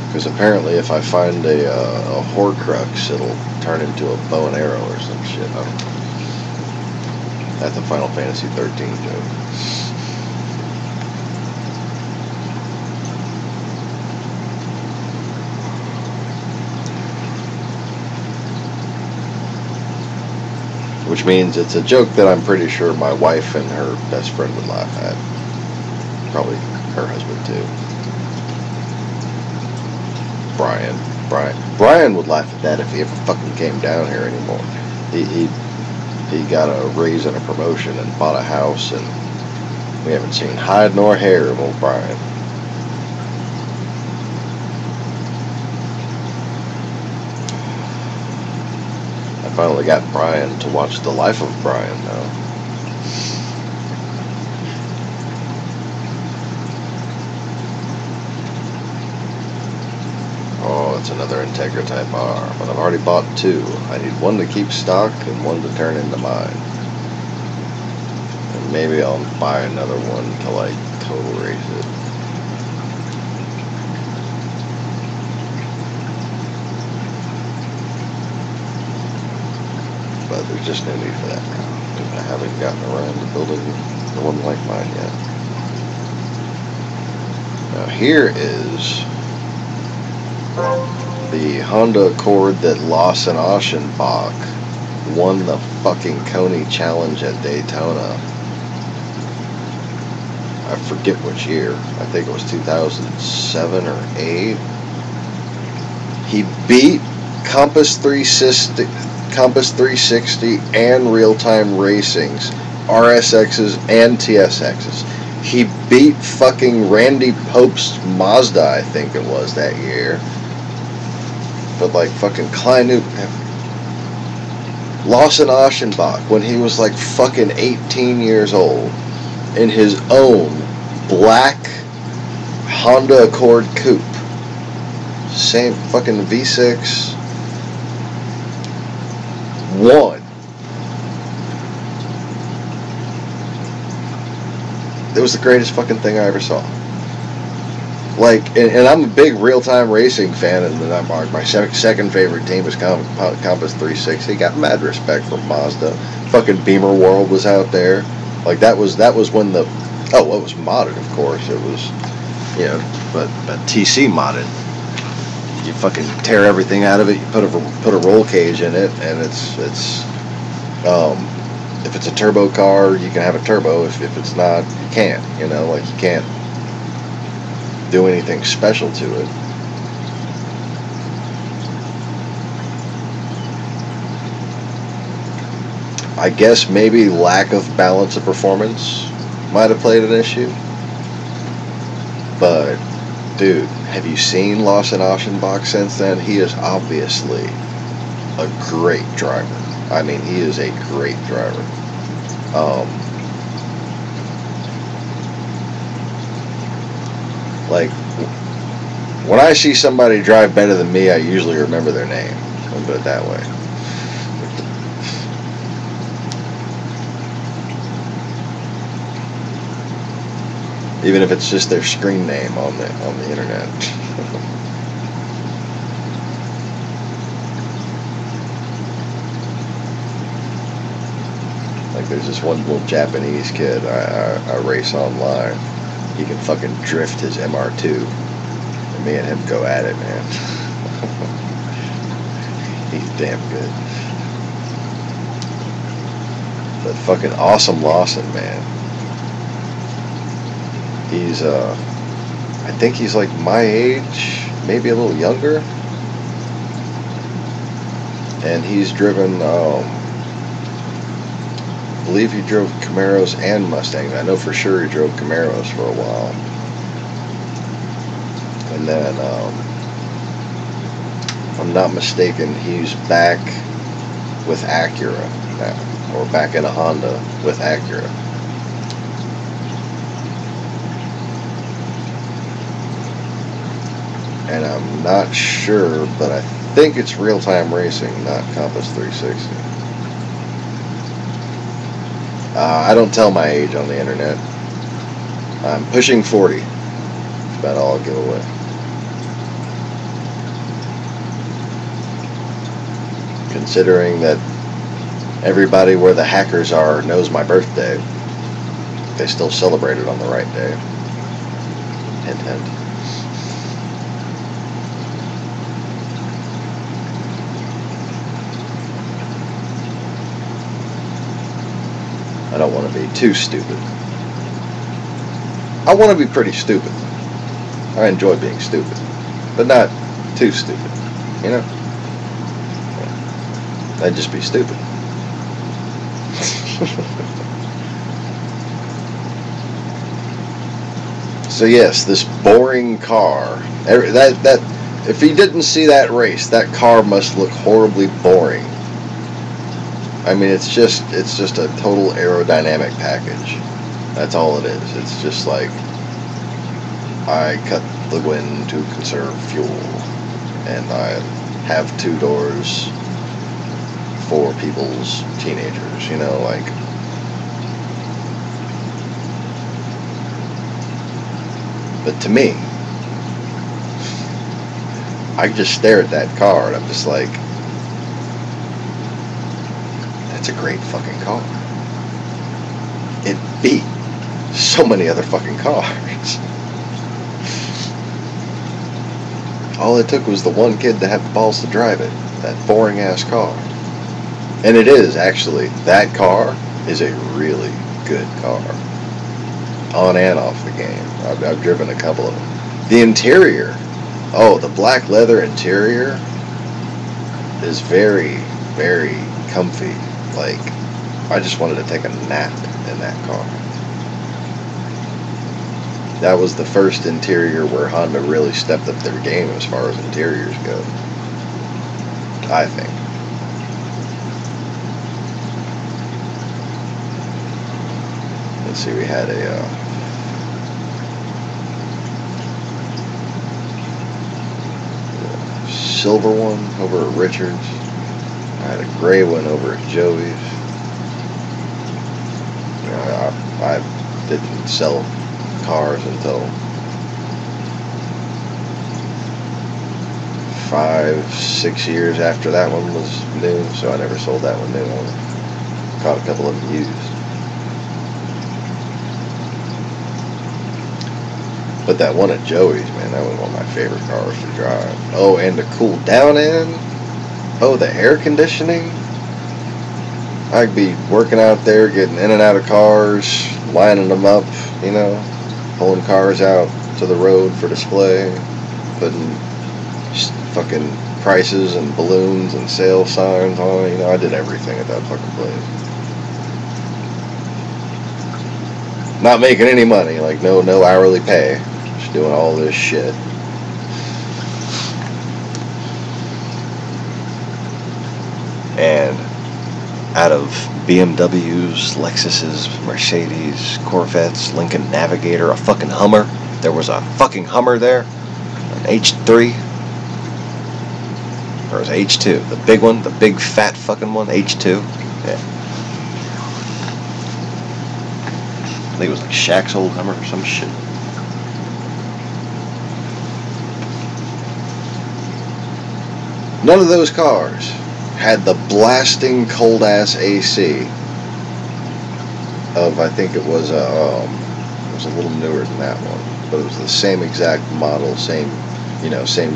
Because apparently if I find a Horcrux, it'll turn into a bow and arrow or some shit. I don't know. That's a Final Fantasy 13 joke. Which means it's a joke that I'm pretty sure my wife and her best friend would laugh at. Probably her husband too. Brian would laugh at that if he ever fucking came down here anymore. He got a raise and a promotion and bought a house, and we haven't seen hide nor hair of old Brian. I finally got Brian to watch The Life of Brian, though. Oh, it's another Integra Type R, but I've already bought two. I need one to keep stock and one to turn into mine. And maybe I'll buy another one to, like, total race it. But there's just no need for that now. I haven't gotten around to building the one like mine yet. Now here is the Honda Accord that Lawson Aschenbach won the fucking Coney Challenge at Daytona. I forget which year. I think it was 2007 or 8. He beat Compass 360 and Real-Time Racing's RSXs and TSXs. He beat fucking Randy Pope's Mazda, I think it was, that year. But like fucking Klein Newton, Lawson Aschenbach, when he was like fucking 18 years old, in his own black Honda Accord coupe, same fucking V6, won. It was the greatest fucking thing I ever saw. Like, and I'm a big real-time racing fan, and my second favorite team is Compass 360. Got mad respect for Mazda. Fucking Beamer World was out there. Like, that was when it was modded, of course. It was, but TC modded. You fucking tear everything out of it. You put a roll cage in it, and it's if it's a turbo car, you can have a turbo. If it's not, you can't. You can't do anything special to it. I guess maybe lack of balance of performance might have played an issue. But, dude, have you seen Lawson Aschenbach since then? He is obviously a great driver. I mean, he is a great driver. Like, when I see somebody drive better than me, I usually remember their name. I'll put it that way. Even if it's just their screen name on the internet. Like, there's this one little Japanese kid I race online. He can fucking drift his MR2. And me and him go at it, man. He's damn good. But fucking awesome Lawson, man. He's, I think he's like my age, maybe a little younger. And he's driven, I believe he drove Camaros and Mustangs. I know for sure he drove Camaros for a while. And then, if I'm not mistaken, he's back with Acura now, or back in a Honda with Acura. And I'm not sure, but I think it's Real-Time Racing, not Compass 360. I don't tell my age on the internet. I'm pushing 40. That's about all I'll give away. Considering that everybody where the hackers are knows my birthday, they still celebrate it on the right day. Hint, hint. I don't want to be too stupid. I want to be pretty stupid. I enjoy being stupid, but not too stupid, you know? I'd just be stupid. So yes, this boring car. That if he didn't see that race, that car must look horribly boring. I mean, it's just a total aerodynamic package. That's all it is. It's just like, I cut the wind to conserve fuel, and I have 2 doors for people's teenagers, you know, like. But to me, I just stare at that car and I'm just like, that's a great fucking car. It beat so many other fucking cars. All it took was the one kid to have the balls to drive it. That boring ass car. And it is, actually. That car is a really good car. On and off the game. I've driven a couple of them. The interior. Oh, the black leather interior is very, very comfy. Like, I just wanted to take a nap in that car. That was the first interior where Honda really stepped up their game as far as interiors go. I think. Let's see, we had a silver one over at Richards. I had a gray one over at Joey's. You know, I didn't sell cars until 5-6 years after that one was new, so I never sold that one new. I caught a couple of them used. But that one at Joey's, man, that was one of my favorite cars to drive. Oh, and to cool down in. Oh, the air conditioning. I'd be working out there, getting in and out of cars, lining them up, you know, pulling cars out to the road for display, putting fucking prices and balloons and sale signs on, you know, I did everything at that fucking place. Not making any money, like no hourly pay. Just doing all this shit. And out of BMWs, Lexuses, Mercedes, Corvettes, Lincoln Navigator, a fucking Hummer. There was a fucking Hummer there. An H3. Or it was H2. The big one. The big fat fucking one. H2. Yeah. I think it was like Shaq's old Hummer or some shit. None of those cars had the blasting cold ass AC of, I think it was a little newer than that one, but it was the same exact model, same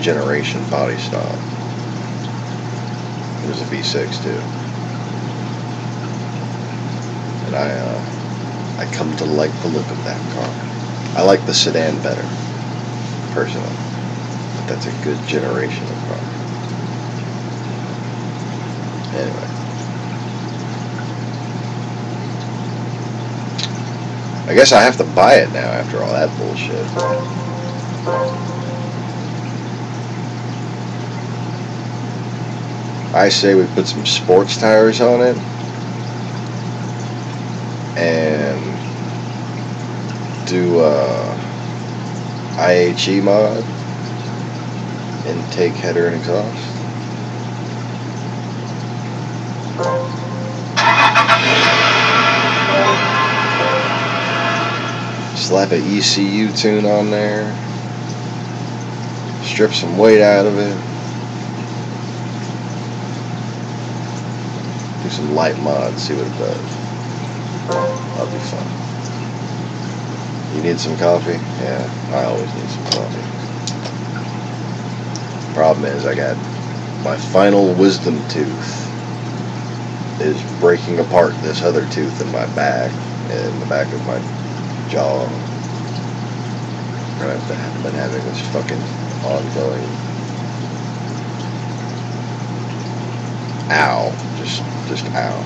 generation body style. It was a V6 too, and I come to like the look of that car. I like the sedan better, personally, but that's a good generation of car. Anyway. I guess I have to buy it now after all that bullshit. I say we put some sports tires on it and do IHE mod, intake, header, and exhaust. Slap an ECU tune on there, strip some weight out of it, do some light mods, see what it does. That'll be fun. You need some coffee? Yeah, I always need some coffee. Problem is, I got my final wisdom tooth is breaking apart this other tooth in my back, in the back of my jaw. And I've been having this fucking ongoing ow, just ow.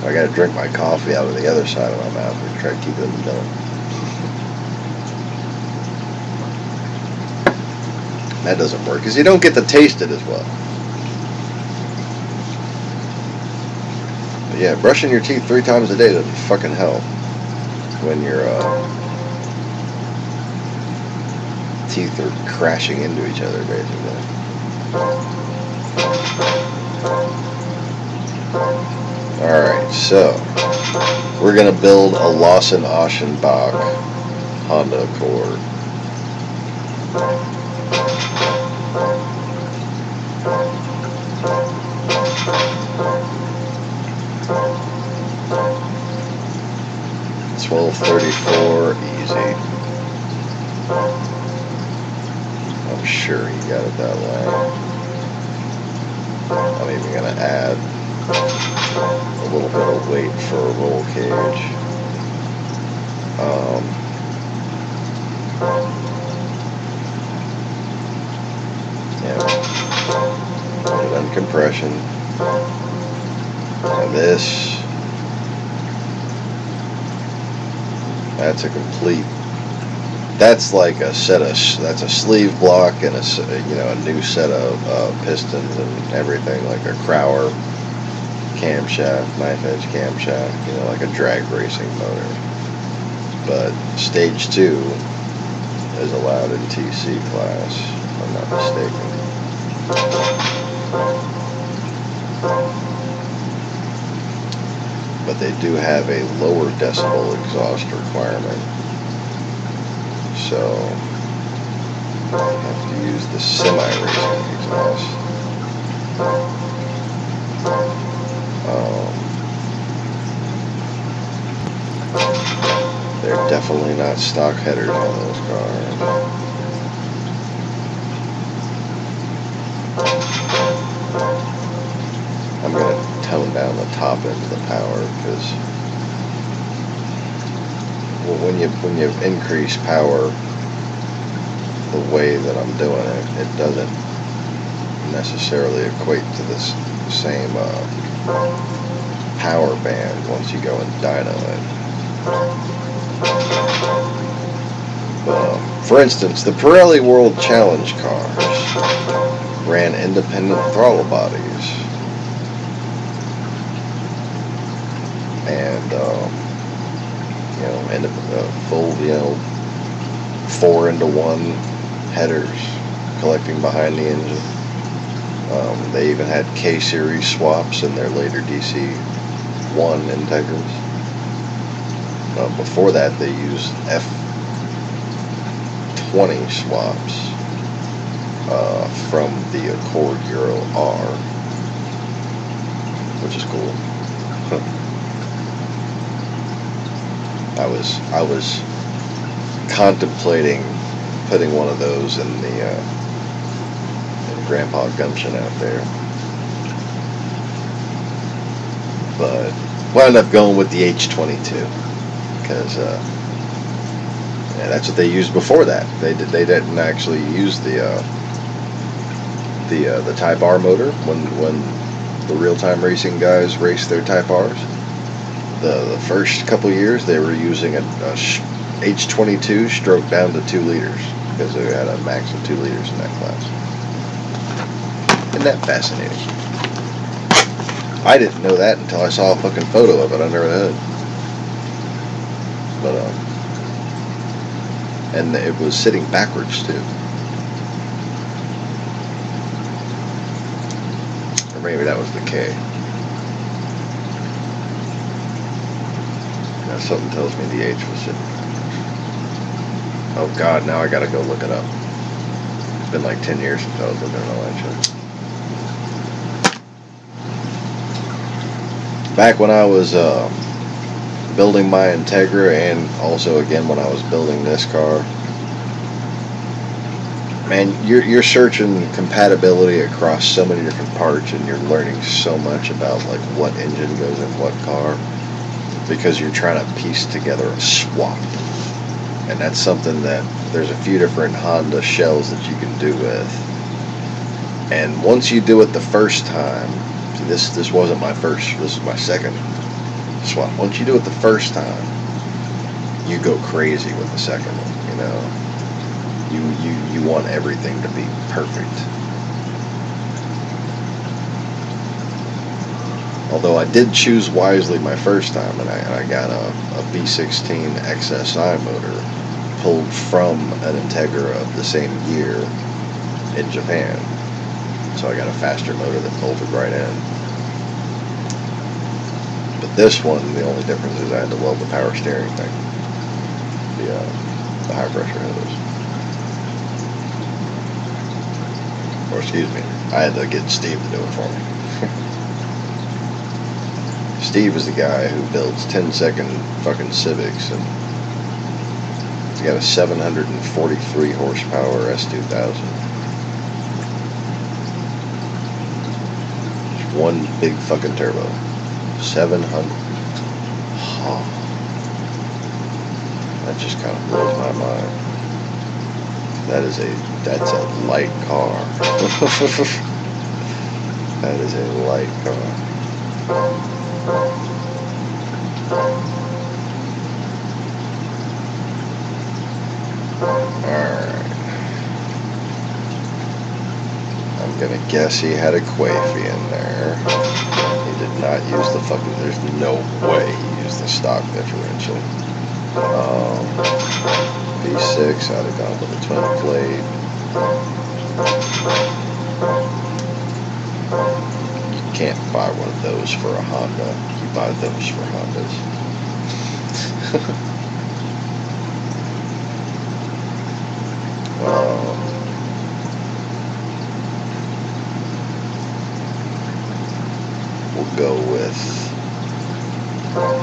I gotta drink my coffee out of the other side of my mouth and try to keep it in the middle. That doesn't work because you don't get to taste it as well. But yeah, brushing your teeth 3 times a day doesn't fucking help when your teeth are crashing into each other, basically. Alright, so we're going to build a Lawson-Aschenbach Honda Accord. $12.34 easy. I'm sure he got it that way. I'm even going to add a little bit of weight for a roll cage. Yeah. Put it on compression. And this, that's a complete, that's like a set of, that's a sleeve block and a new set of pistons and everything, like a Crowler camshaft, knife edge camshaft, like a drag racing motor. But stage 2 is allowed in TC class, if I'm not mistaken. But they do have a lower decibel exhaust requirement. So I have to use the semi-racing exhaust. They're definitely not stock headers on those cars. I'm going to tone down the top end of the power because when you increase power the way that I'm doing it, it doesn't necessarily equate to this same power band once you go and dyno it. For instance, the Pirelli World Challenge cars ran independent throttle bodies, and full 4-into-1 headers collecting behind the engine. They even had K-series swaps in their later DC1 Integras. Before that, they used F20 swaps from the Accord Euro R, which is cool. I was contemplating putting one of those in the in Grandpa Gumption out there, but wound up going with the H22 because that's what they used before that. They didn't actually use the Type R motor when the real-time racing guys raced their Type Rs. The first couple years they were using a H22 stroked down to 2 liters because they had a max of 2 liters in that class. Isn't that fascinating? I didn't know that until I saw a fucking photo of it under the hood. But and it was sitting backwards too. Or maybe that was the K. Now something tells me the H was sitting backwards. Oh God, now I gotta go look it up. It's been like 10 years since I was looking at all that shit. Back when I was building my Integra, and also again when I was building this car, Man, you're searching compatibility across so many different parts, and you're learning so much about like what engine goes in what car, because you're trying to piece together a swap. And that's something that there's a few different Honda shells that you can do with. And once you do it the first time, this wasn't my first, this is my second swap. Once you do it the first time, you go crazy with the second one, you know. You want everything to be perfect. Although I did choose wisely my first time, and I got a V16 XSI motor pulled from an Integra of the same year in Japan. So I got a faster motor that bolted right in. But this one, the only difference is I had to weld the power steering thing, the high pressure hose. Or excuse me, I had to get Steve to do it for me. Steve is the guy who builds 10-second fucking Civics, and he's got a 743 horsepower S2000. Just one big fucking turbo. 700. Oh, that just kind of blows my mind. That's a light car. That is a light car. Alright. I'm gonna guess he had a Quafey in there. He did not use the fucking, there's no way he used the stock differential. V6, I'd have gone with the twin plate. You can't buy one of those for a Honda. You buy those for Hondas. We'll go with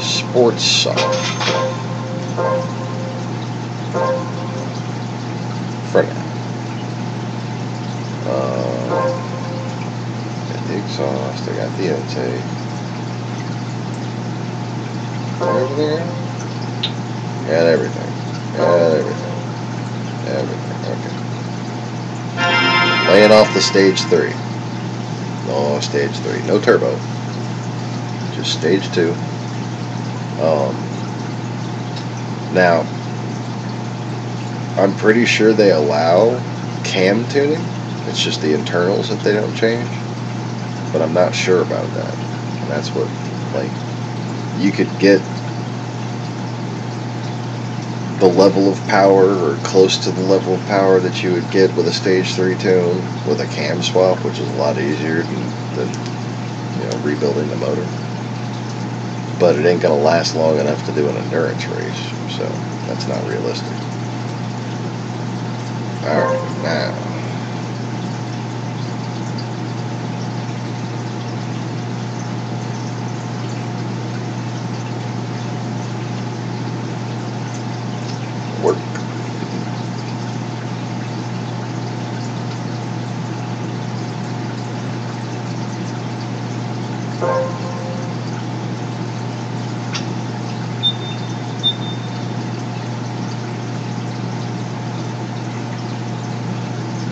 Sports Soft. For now. Got the exhaust, I got the intake. Everything? Got everything. Everything, okay. Laying off the stage 3. No, stage 3. No turbo. Just stage 2. Now, I'm pretty sure they allow cam tuning. It's just the internals that they don't change. But I'm not sure about that. And that's what, like, you could get the level of power, or close to the level of power that you would get with a stage 3 tune with a cam swap, which is a lot easier than rebuilding the motor. But it ain't gonna last long enough to do an endurance race, so that's not realistic. Alright, now work.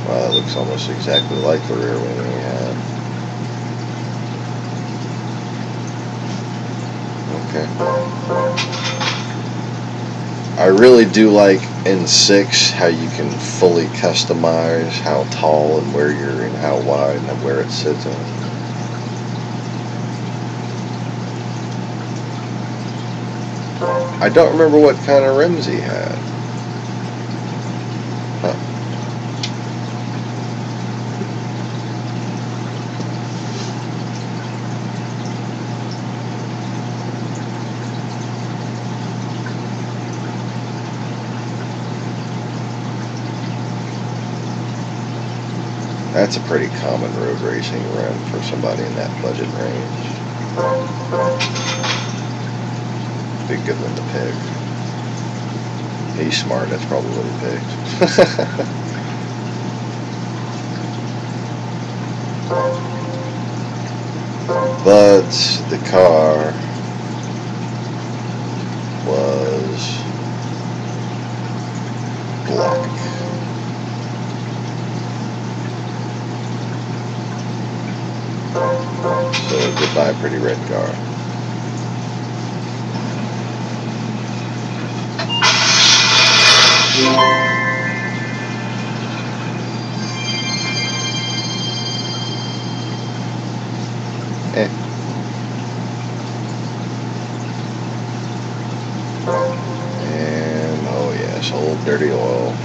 Wow, that looks almost exactly like the rear wing we had. Okay. I really do like in 6 how you can fully customize how tall and where you're and how wide and where it sits on. I don't remember what kind of rims he had. Huh. That's a pretty common road racing rim for somebody in that budget range. Be a good one to pick. He's smart, that's probably what he picked. but the car was black. So goodbye, pretty red car. And oh yes, old dirty oil.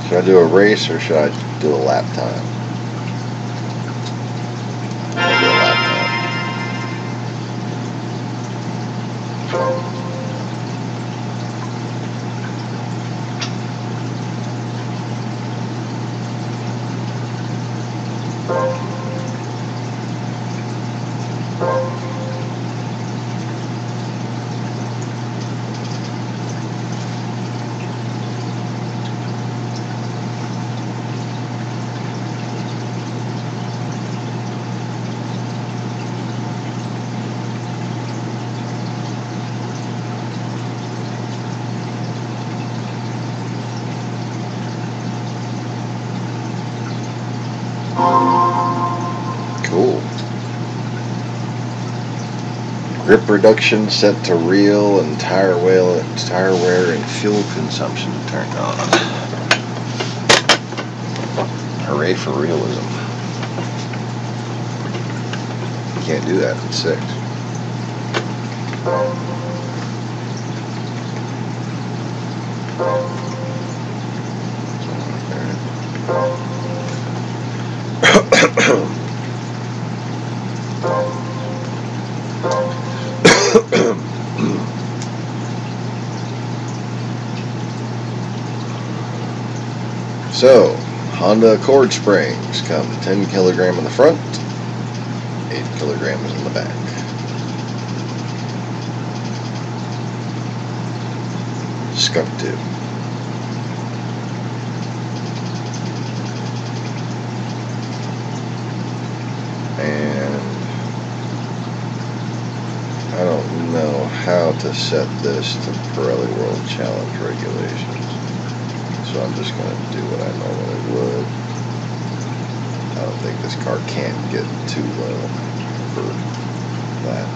Should I do a race or should I do a lap time? I'll do a lap Cool. Grip reduction set to real and tire wear and fuel consumption turned on. Hooray for realism. You can't do that in 6. So, Honda Accord springs come 10 kilogram in the front, 8 kilograms in the back. Skunk tube. And I don't know how to set this to Pirelli World Challenge regulations. So I'm just going to do what I normally would. I don't think this car can get too low for that.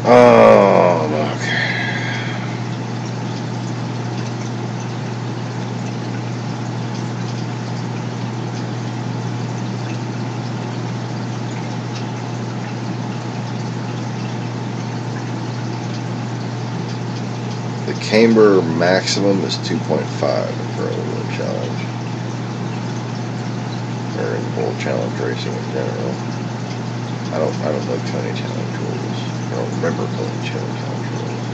Oh, okay. The camber maximum is 2.5 in Pirelli World Challenge. Or in World Challenge racing in general. I don't know Tony Challenge rules. I don't remember Tony Challenge rules.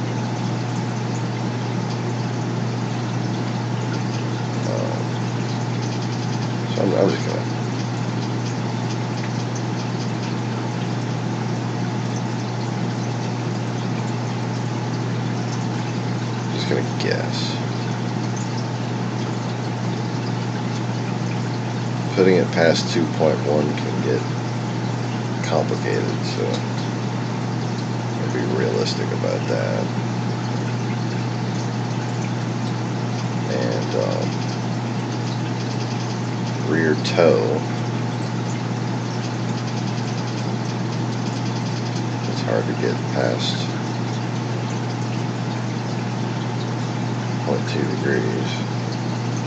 So I'm just gonna guess. Putting it past 2.1 can get complicated, so I'll be realistic about that. And rear toe. hard to get past 0.2 degrees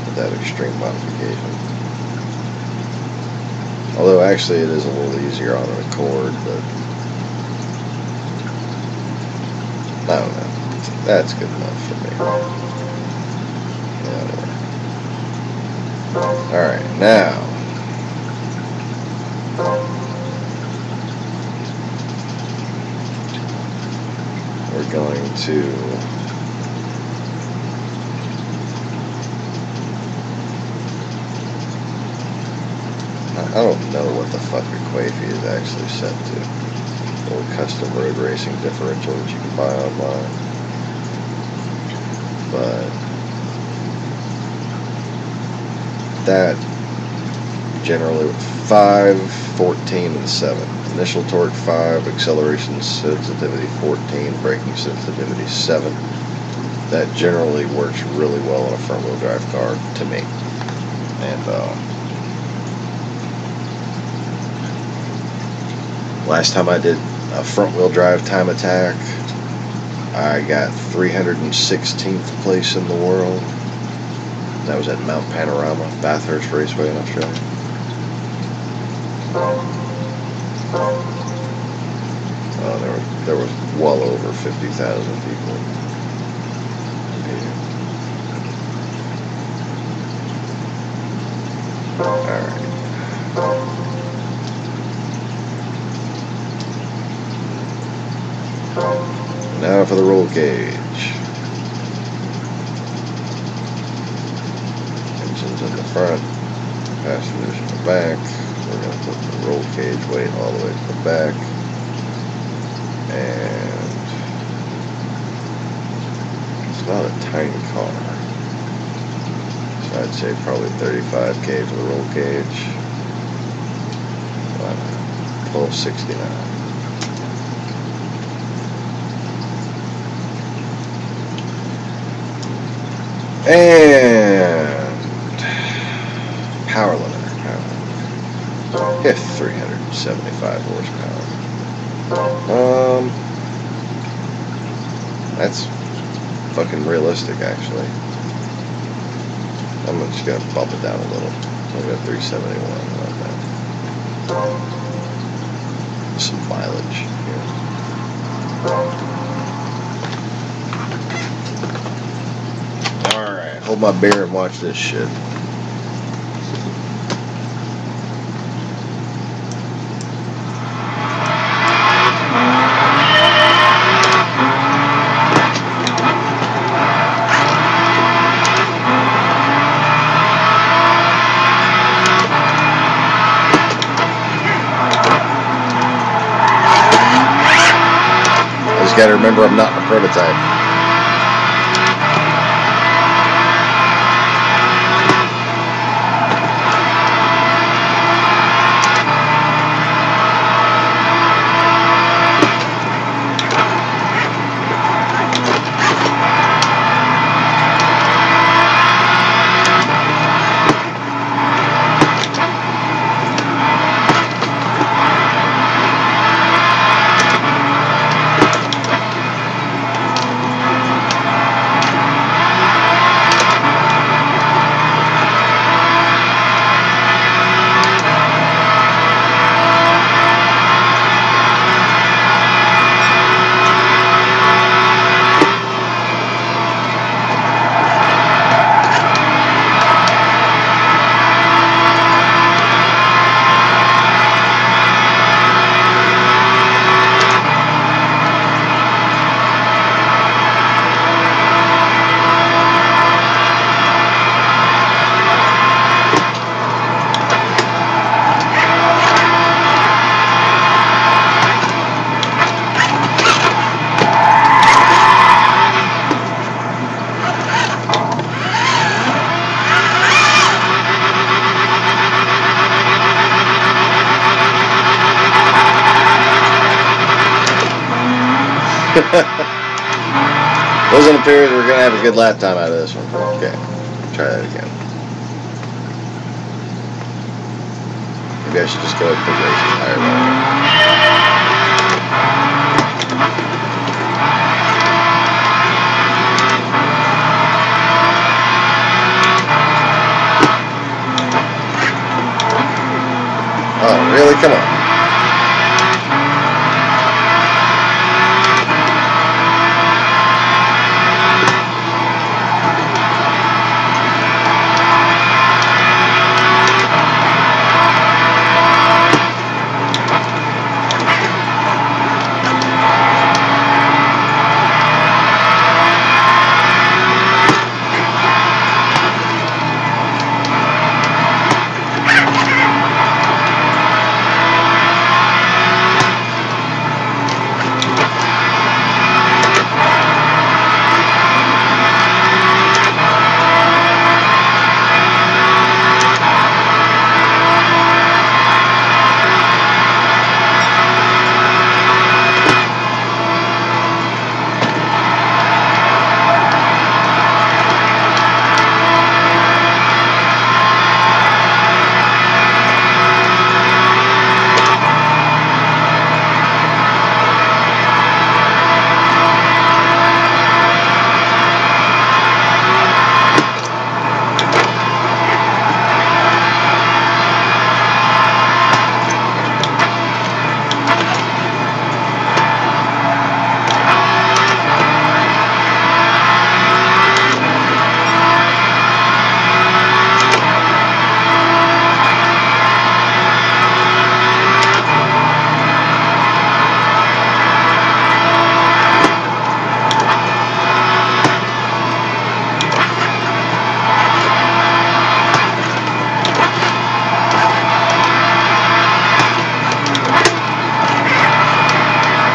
with that extreme modification. Although actually it is a little easier on an Accord, but I don't know. That's good enough for me. Yeah, alright, now we're going to I don't know what the fuck a Quafey is actually set to. A little custom road racing differential that you can buy online. But that generally 5, 14, and 7. Initial torque 5, acceleration sensitivity 14, braking sensitivity 7. That generally works really well on a front wheel drive car to me. And last time I did a front wheel drive time attack, I got 316th place in the world. That was at Mount Panorama, Bathurst Raceway in Australia. There was well over 50,000 people. Alright. Now for the roll cage. Engines in the front, passengers in the back. We're going to put the roll cage weight all the way to the back. And it's not a tiny car. So I'd say probably 35K for the roll cage. 1269. And power limiter. Yeah, 375 horsepower. That's fucking realistic, actually. I'm just gonna bump it down a little. I've got 371 like that. Some mileage here. Alright, hold my beer and watch this shit. Gotta remember I'm not in a prototype. Wasn't appear we're going to have a good lap time out of this one. Okay, try that again. Maybe I should just go ahead and put racing higher level.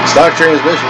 Stock transmission.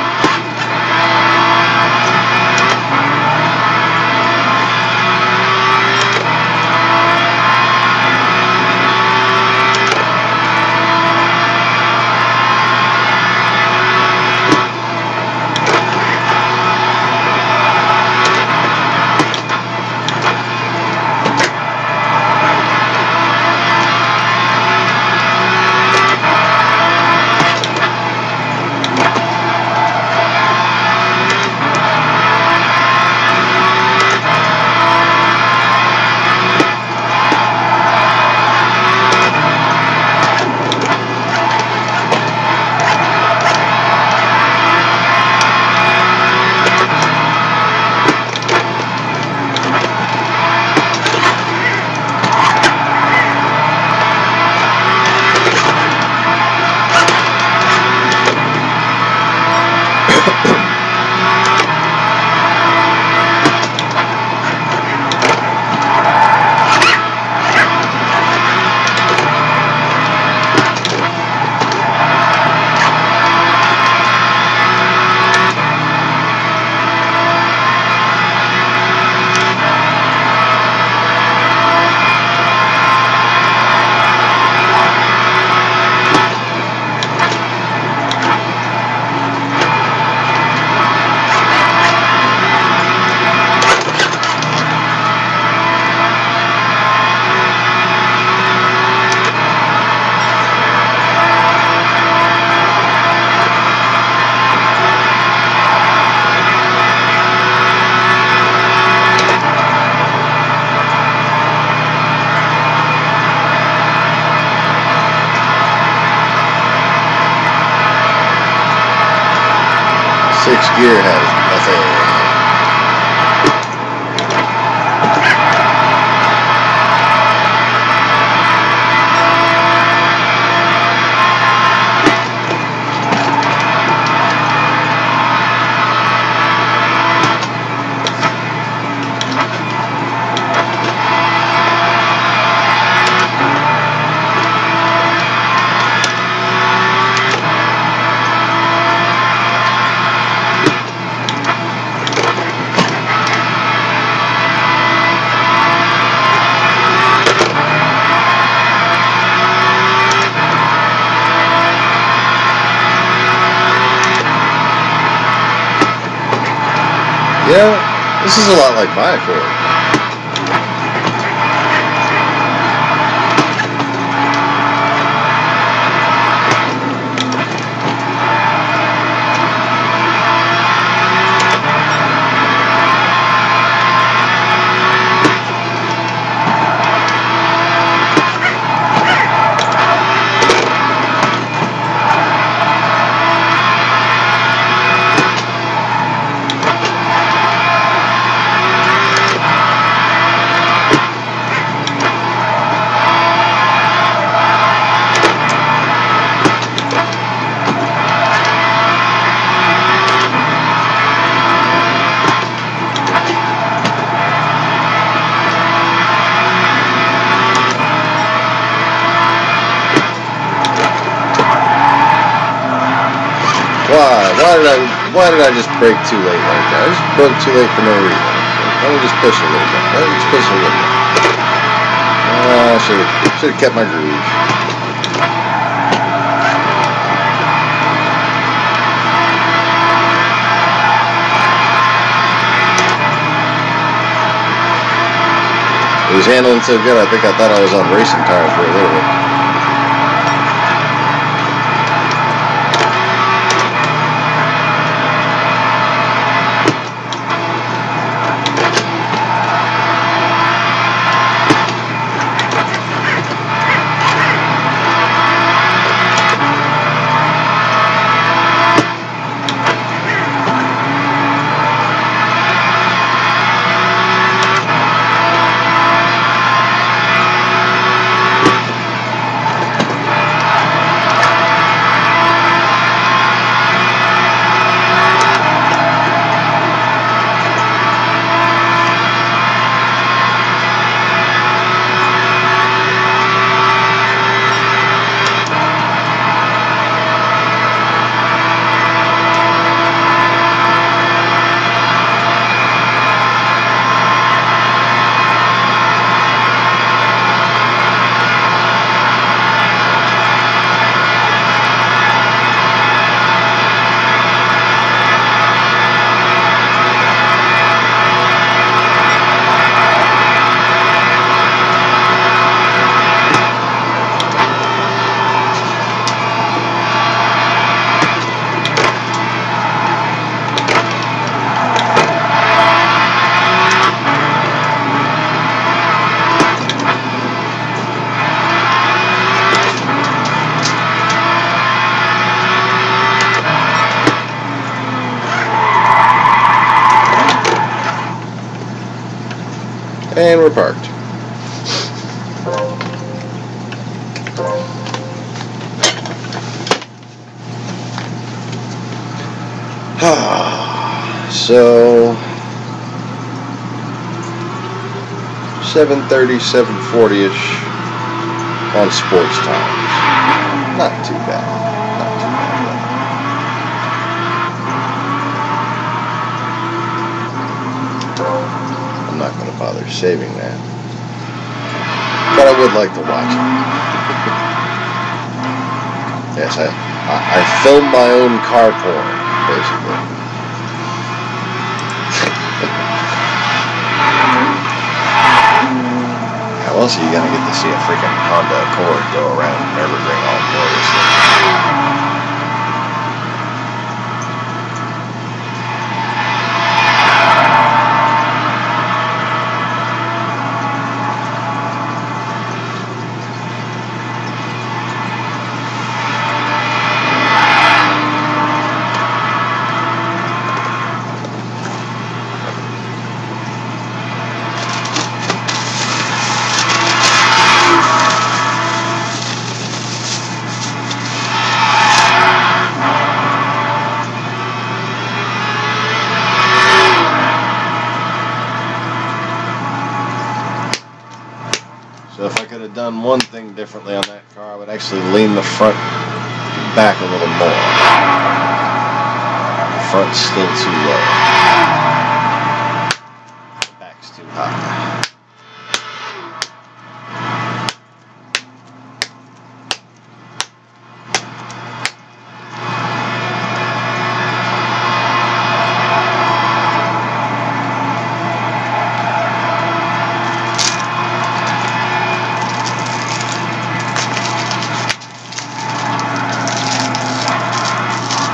Sixth gear has nothing. Yeah, this is a lot like my Accord. Why did I just brake too late like that? I just broke too late for no reason. Let me just push a little bit. Let me just push a little bit. I should have kept my groove. It was handling so good, I think I thought I was on racing tires for a little bit. And we're parked. So 7:30, 7:40ish on sports times. Not too bad. Not too bad. I'm not going to bother saving that. But I would like to watch it. Yes, I film my own car porn, basically. How else are you going to get to see a freaking Honda Accord go around Evergreen all gloriously? So if I could have done one thing differently on that car, I would actually lean the front back a little more. The front's still too low. The back's too high.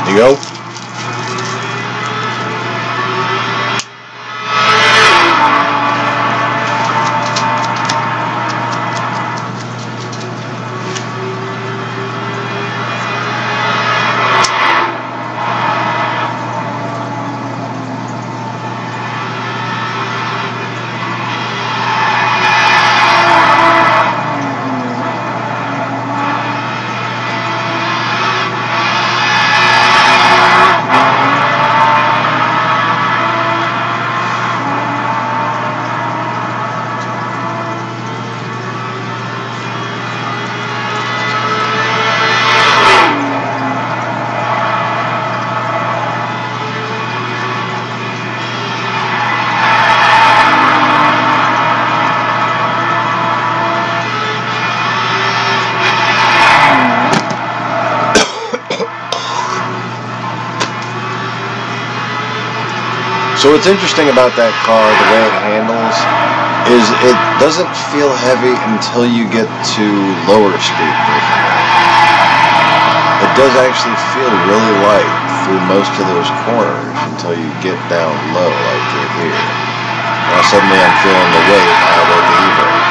You go. So what's interesting about that car, the way it handles, is it doesn't feel heavy until you get to lower speed. It does actually feel really light through most of those corners until you get down low like through here. Now suddenly I'm feeling the weight out of the e-brake.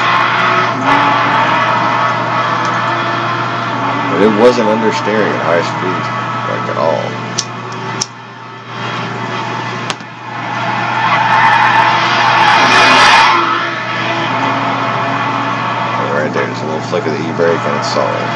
But it wasn't understeering at high speed, like at all. There's a little flick of the e-brake and it's solid.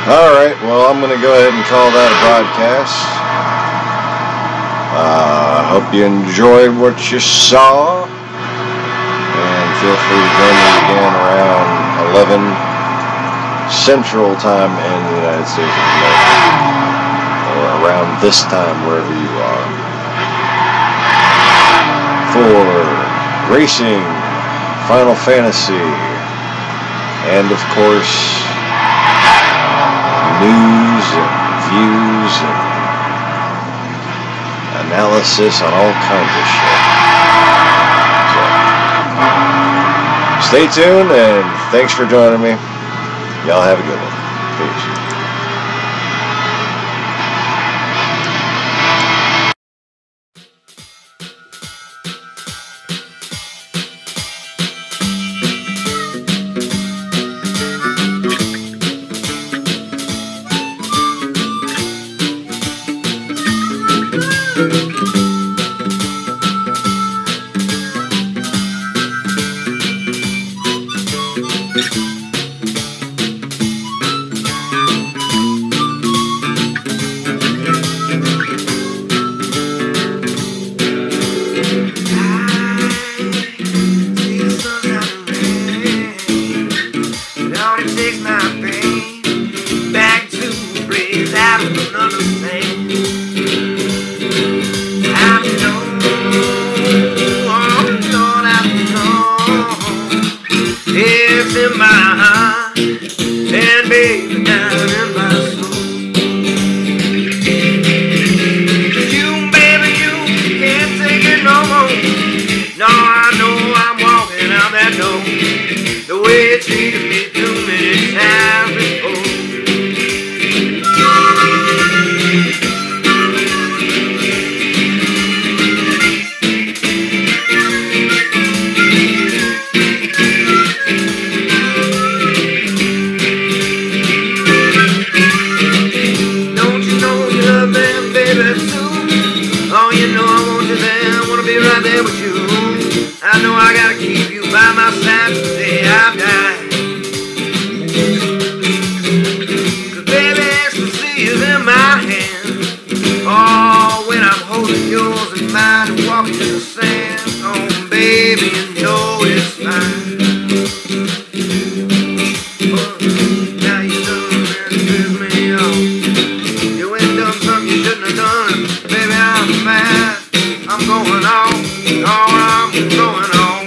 Alright, well, I'm going to go ahead and call that a broadcast. I hope you enjoyed what you saw. And feel free to join me again around 11 Central Time in the United States of America. Or around this time, wherever you are. For racing, Final Fantasy, and of course, news and views and analysis on all kinds of shit. So, Stay tuned, and thanks for joining me. Y'all have a good one. Peace. In my heart, and baby down in my soul. You, baby, you can't take it no more. No, I know I'm walking out that door, the way you treated me too many times before. Right there with you. I know I gotta keep you by my side till the day I die. 'Cause baby, ecstasy is in my hand. Oh, when I'm holding yours in mine and walking in the sand. Oh, baby, you know it's fine. Oh, now you done piss me off. You ain't done something you shouldn't have done. Baby, I'm mad. I'm going on, oh, I'm going on.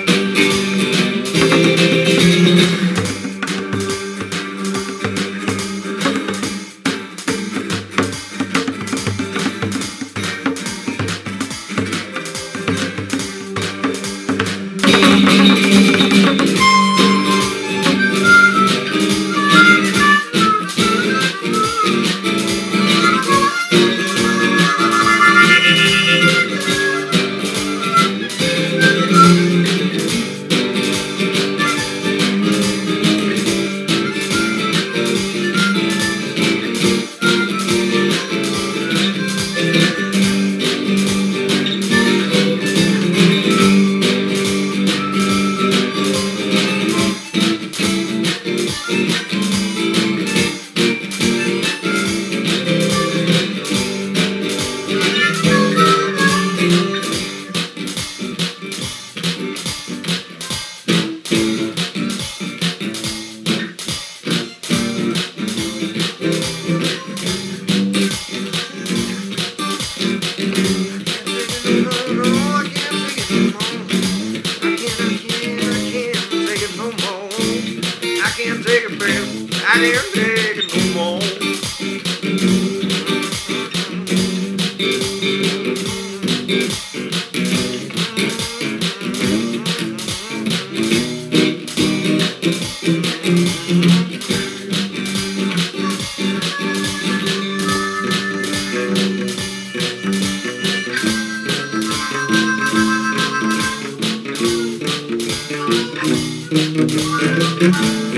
I can't take it no more. Thank you.